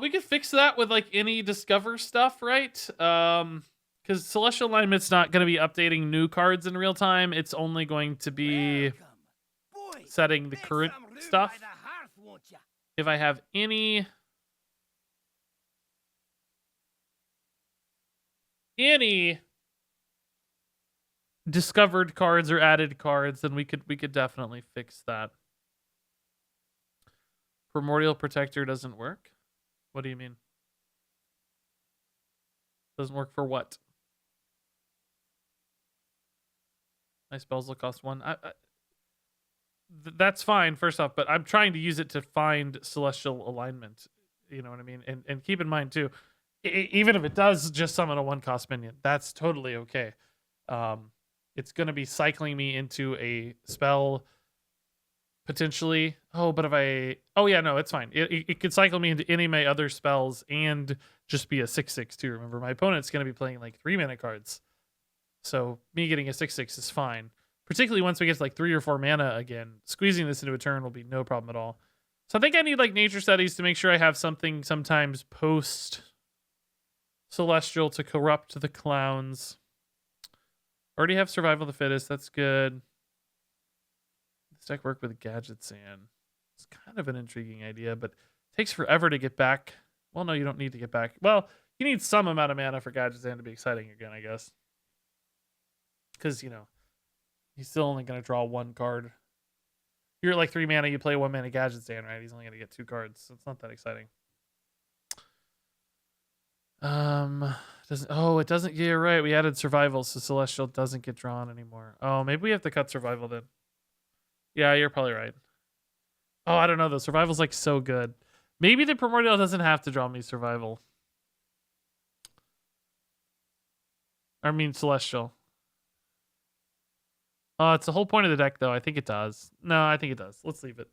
[SPEAKER 1] We could fix that with like any Discover stuff, right? Because Celestial Alignment's not going to be updating new cards in real time. It's only going to be setting the current stuff. If I have any discovered cards or added cards, then we could definitely fix that. Primordial Protector doesn't work? What do you mean? Doesn't work for what? My spells will cost 1. That's fine, first off, but I'm trying to use it to find Celestial Alignment. You know what I mean? And keep in mind, too, even if it does just summon a 1-cost minion, that's totally okay. It's going to be cycling me into a spell, potentially. Oh, but if I... Oh, yeah, no, it's fine. It could cycle me into any of my other spells and just be a 6/6, too. Remember, my opponent's going to be playing, like, 3-mana cards. So me getting a 6/6 is fine. Particularly once we get to, like, 3 or 4 mana again. Squeezing this into a turn will be no problem at all. So I think I need, like, nature studies to make sure I have something sometimes post Celestial to corrupt the clowns. Already have Survival of the Fittest. That's good. This deck work with Gadget Sand. It's kind of an intriguing idea, but it takes forever to get back. Well, no, you don't need to get back. Well, you need some amount of mana for Gadget Sand to be exciting again, I guess. Because, you know, he's still only going to draw one card. You're at like 3 mana, you play 1 mana Gadget Sand, right? He's only going to get 2 cards, so it's not that exciting. It doesn't. Yeah, you're right. We added Survival, so Celestial doesn't get drawn anymore. Oh, maybe we have to cut Survival then. Yeah, you're probably right. Oh, I don't know though. Survival's like so good. Maybe the Primordial doesn't have to draw me Survival. I mean Celestial. Oh, it's the whole point of the deck though. I think it does. No, I think it does. Let's leave it.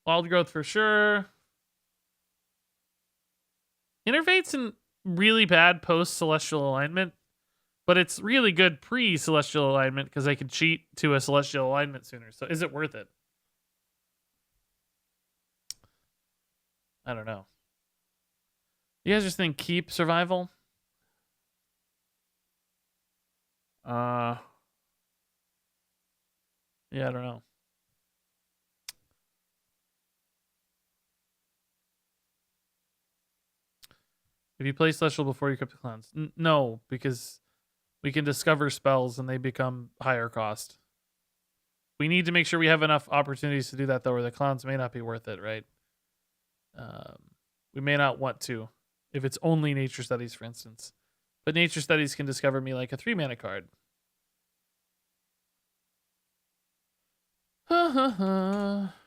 [SPEAKER 1] Wild Growth for sure. Innervate's in really bad post-Celestial alignment, but it's really good pre-Celestial alignment because I can cheat to a Celestial alignment sooner. So is it worth it? I don't know. You guys just think keep Survival? Yeah, I don't know. If you play Celestial before you equip the clowns. No, because we can discover spells and they become higher cost. We need to make sure we have enough opportunities to do that, though, or the clowns may not be worth it, right? We may not want to, if it's only Nature Studies, for instance. But Nature Studies can discover me like a 3-mana card.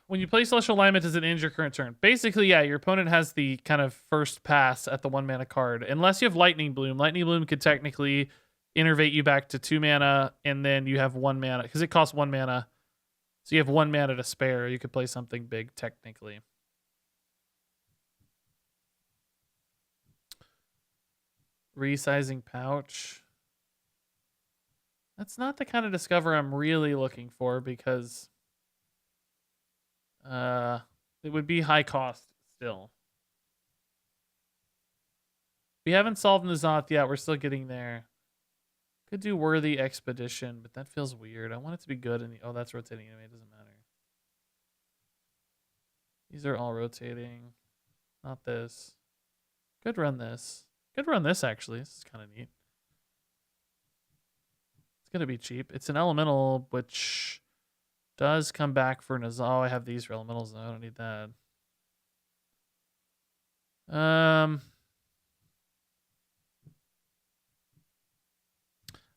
[SPEAKER 1] When you play Celestial Alignment, does it end your current turn? Basically, yeah, your opponent has the kind of first pass at the 1-mana card. Unless you have Lightning Bloom. Lightning Bloom could technically innervate you back to 2 mana, and then you have 1 mana, because it costs 1 mana. So you have 1 mana to spare. You could play something big, technically. Resizing Pouch. That's not the kind of Discover I'm really looking for, because it would be high cost still. We haven't solved N'Zoth yet. We're still getting there. Could do Worthy Expedition, but that feels weird. I want it to be good. Oh, that's rotating anyway. It doesn't matter. These are all rotating. Not this. Could run this. Could run this, actually. This is kind of neat. It's going to be cheap. It's an elemental, which does come back for N'Zoth. Oh, I have these for elementals, though. I don't need that. I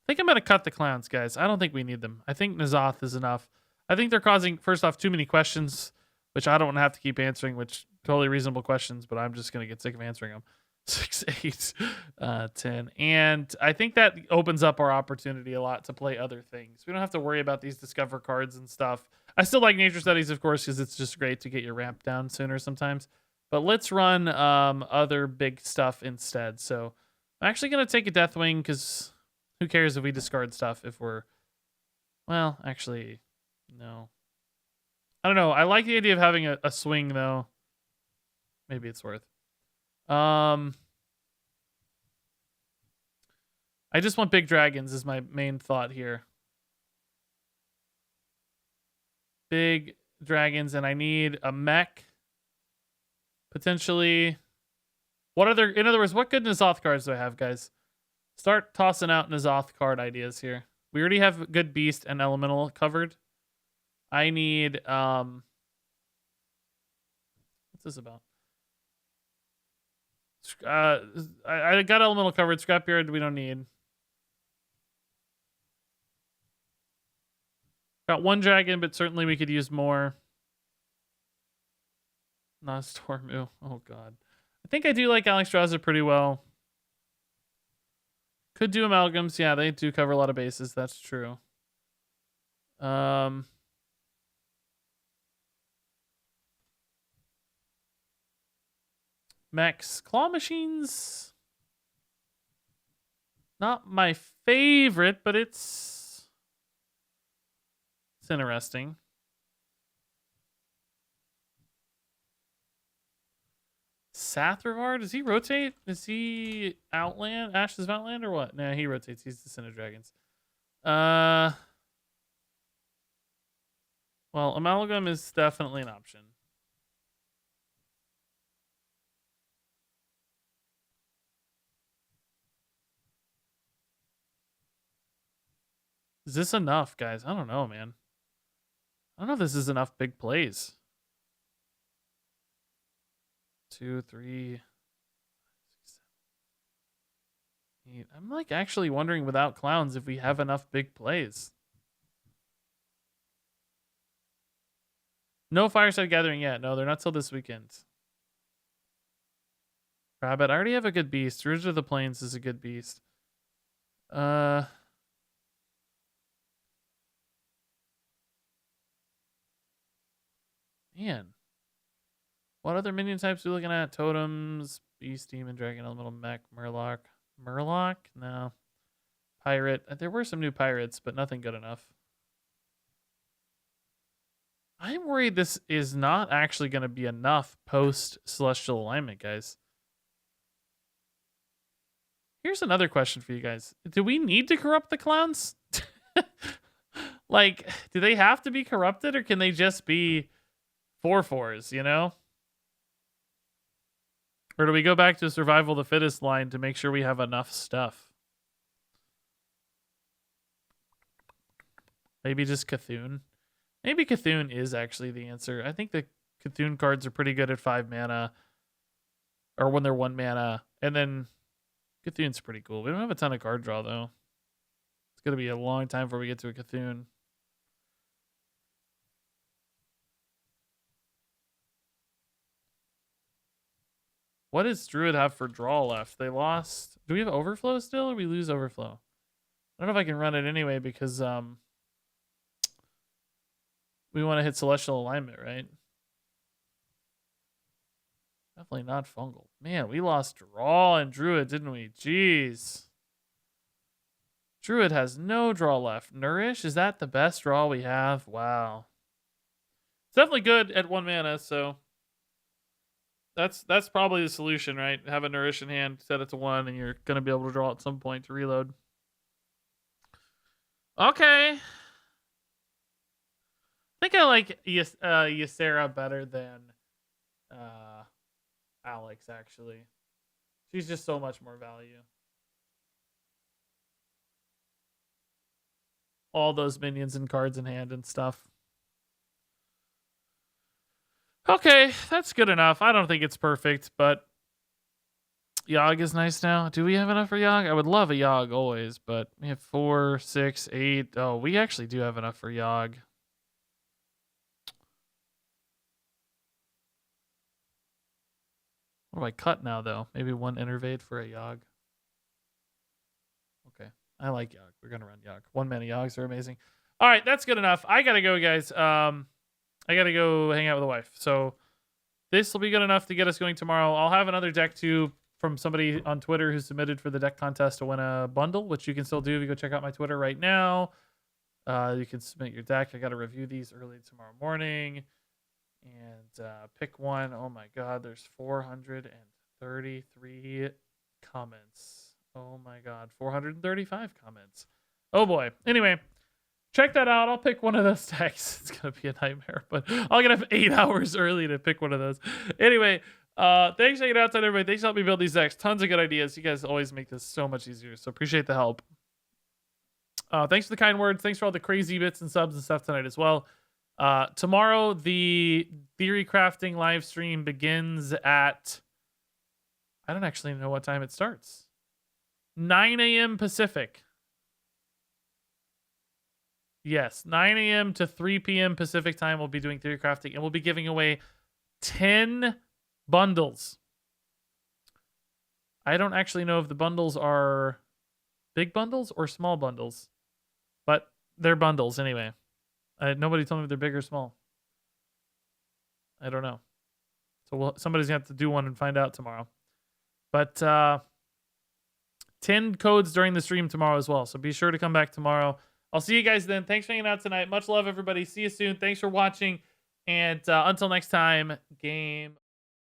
[SPEAKER 1] think I'm going to cut the clowns, guys. I don't think we need them. I think N'Zoth is enough. I think they're causing, first off, too many questions, which I don't have to keep answering, which totally reasonable questions, but I'm just going to get sick of answering them. 6, 8, 10. And I think that opens up our opportunity a lot to play other things. We don't have to worry about these Discover cards and stuff. I still like Nature Studies, of course, because it's just great to get your ramp down sooner sometimes. But let's run other big stuff instead. So I'm actually going to take a Deathwing, because who cares if we discard stuff if we're... Well, actually, no. I don't know. I like the idea of having a swing, though. Maybe it's worth. I just want big dragons is my main thought here. Big dragons, and I need a mech. Potentially. In other words, what good N'Zoth cards do I have, guys? Start tossing out N'Zoth card ideas here. We already have good beast and elemental covered. I need what's this about? I got elemental covered. Scrapyard we don't need. Got 1 dragon, but certainly we could use more. Nostormu. Oh god. I think I do like Alexstrasza pretty well. Could do amalgams. Yeah, they do cover a lot of bases. That's true. Mechs. Claw machines. Not my favorite, but it's interesting. Sathravar, does he rotate? Is he Outland? Ashes of Outland or what? Nah, he rotates. He's the Sin of Dragons. Well, Amalgam is definitely an option. Is this enough, guys? I don't know, man. I don't know if this is enough big plays. 2, 3, 6, 7, 8. I'm like actually wondering without clowns if we have enough big plays. No Fireside Gathering yet. No, they're not till this weekend. Rabbit. I already have a good beast. Druid of the Plains is a good beast. Man. What other minion types are we looking at? Totems, Beast, Demon, Dragon, Elemental, Mech, Murloc. Murloc? No. Pirate. There were some new pirates, but nothing good enough. I'm worried this is not actually going to be enough post Celestial Alignment, guys. Here's another question for you guys. Do we need to corrupt the clowns? Like, do they have to be corrupted or can they just be 4/4s, you know? Or do we go back to survival of the fittest line to make sure we have enough stuff? Maybe just Cthulhu. Maybe Cthulhu is actually the answer. I think the Cthulhu cards are pretty good at 5 mana. Or when they're 1 mana. And then Cthulhu's pretty cool. We don't have a ton of card draw, though. It's going to be a long time before we get to a Cthulhu. What does Druid have for draw left? They lost. Do we have Overflow still, or we lose Overflow? I don't know if I can run it anyway because we want to hit Celestial Alignment, right? Definitely not Fungal. Man, we lost draw and Druid, didn't we? Jeez. Druid has no draw left. Nourish, is that the best draw we have? Wow. It's definitely good at 1 mana, so that's probably the solution, right? Have a Nourish in hand, set it to 1, and you're going to be able to draw at some point to reload. Okay. I think I like Ysera better than Alex, actually. She's just so much more value. All those minions and cards in hand and stuff. Okay, that's good enough. I don't think it's perfect, but Yogg is nice now. Do we have enough for Yogg? I would love a Yogg always, but we have 4, 6, 8. Oh, we actually do have enough for Yogg. What do I cut now, though? Maybe 1 Innervate for a Yogg. Okay, I like Yogg. We're going to run Yogg. 1 mana Yoggs are amazing. All right, that's good enough. I got to go, guys. I got to go hang out with the wife. So this will be good enough to get us going tomorrow. I'll have another deck, too, from somebody on Twitter who submitted for the deck contest to win a bundle, which you can still do if you go check out my Twitter right now. You can submit your deck. I got to review these early tomorrow morning. And pick one. Oh, my God. There's 433 comments. Oh, my God. 435 comments. Oh, boy. Anyway. Check that out. I'll pick one of those decks. It's going to be a nightmare, but I'm going to have 8 hours early to pick one of those. Anyway, thanks for hanging out, everybody. Thanks for helping me build these decks. Tons of good ideas. You guys always make this so much easier, so appreciate the help. Thanks for the kind words. Thanks for all the crazy bits and subs and stuff tonight as well. Tomorrow, the Theorycrafting live stream begins at... I don't actually know what time it starts. 9 a.m. Pacific. Yes, 9 a.m. to 3 p.m. Pacific time, we'll be doing Theorycrafting, and we'll be giving away 10 bundles. I don't actually know if the bundles are big bundles or small bundles, but they're bundles anyway. Nobody told me if they're big or small. I don't know. So somebody's going to have to do one and find out tomorrow. But 10 codes during the stream tomorrow as well, so be sure to come back tomorrow. I'll see you guys then. Thanks for hanging out tonight. Much love, everybody. See you soon. Thanks for watching. And until next time, game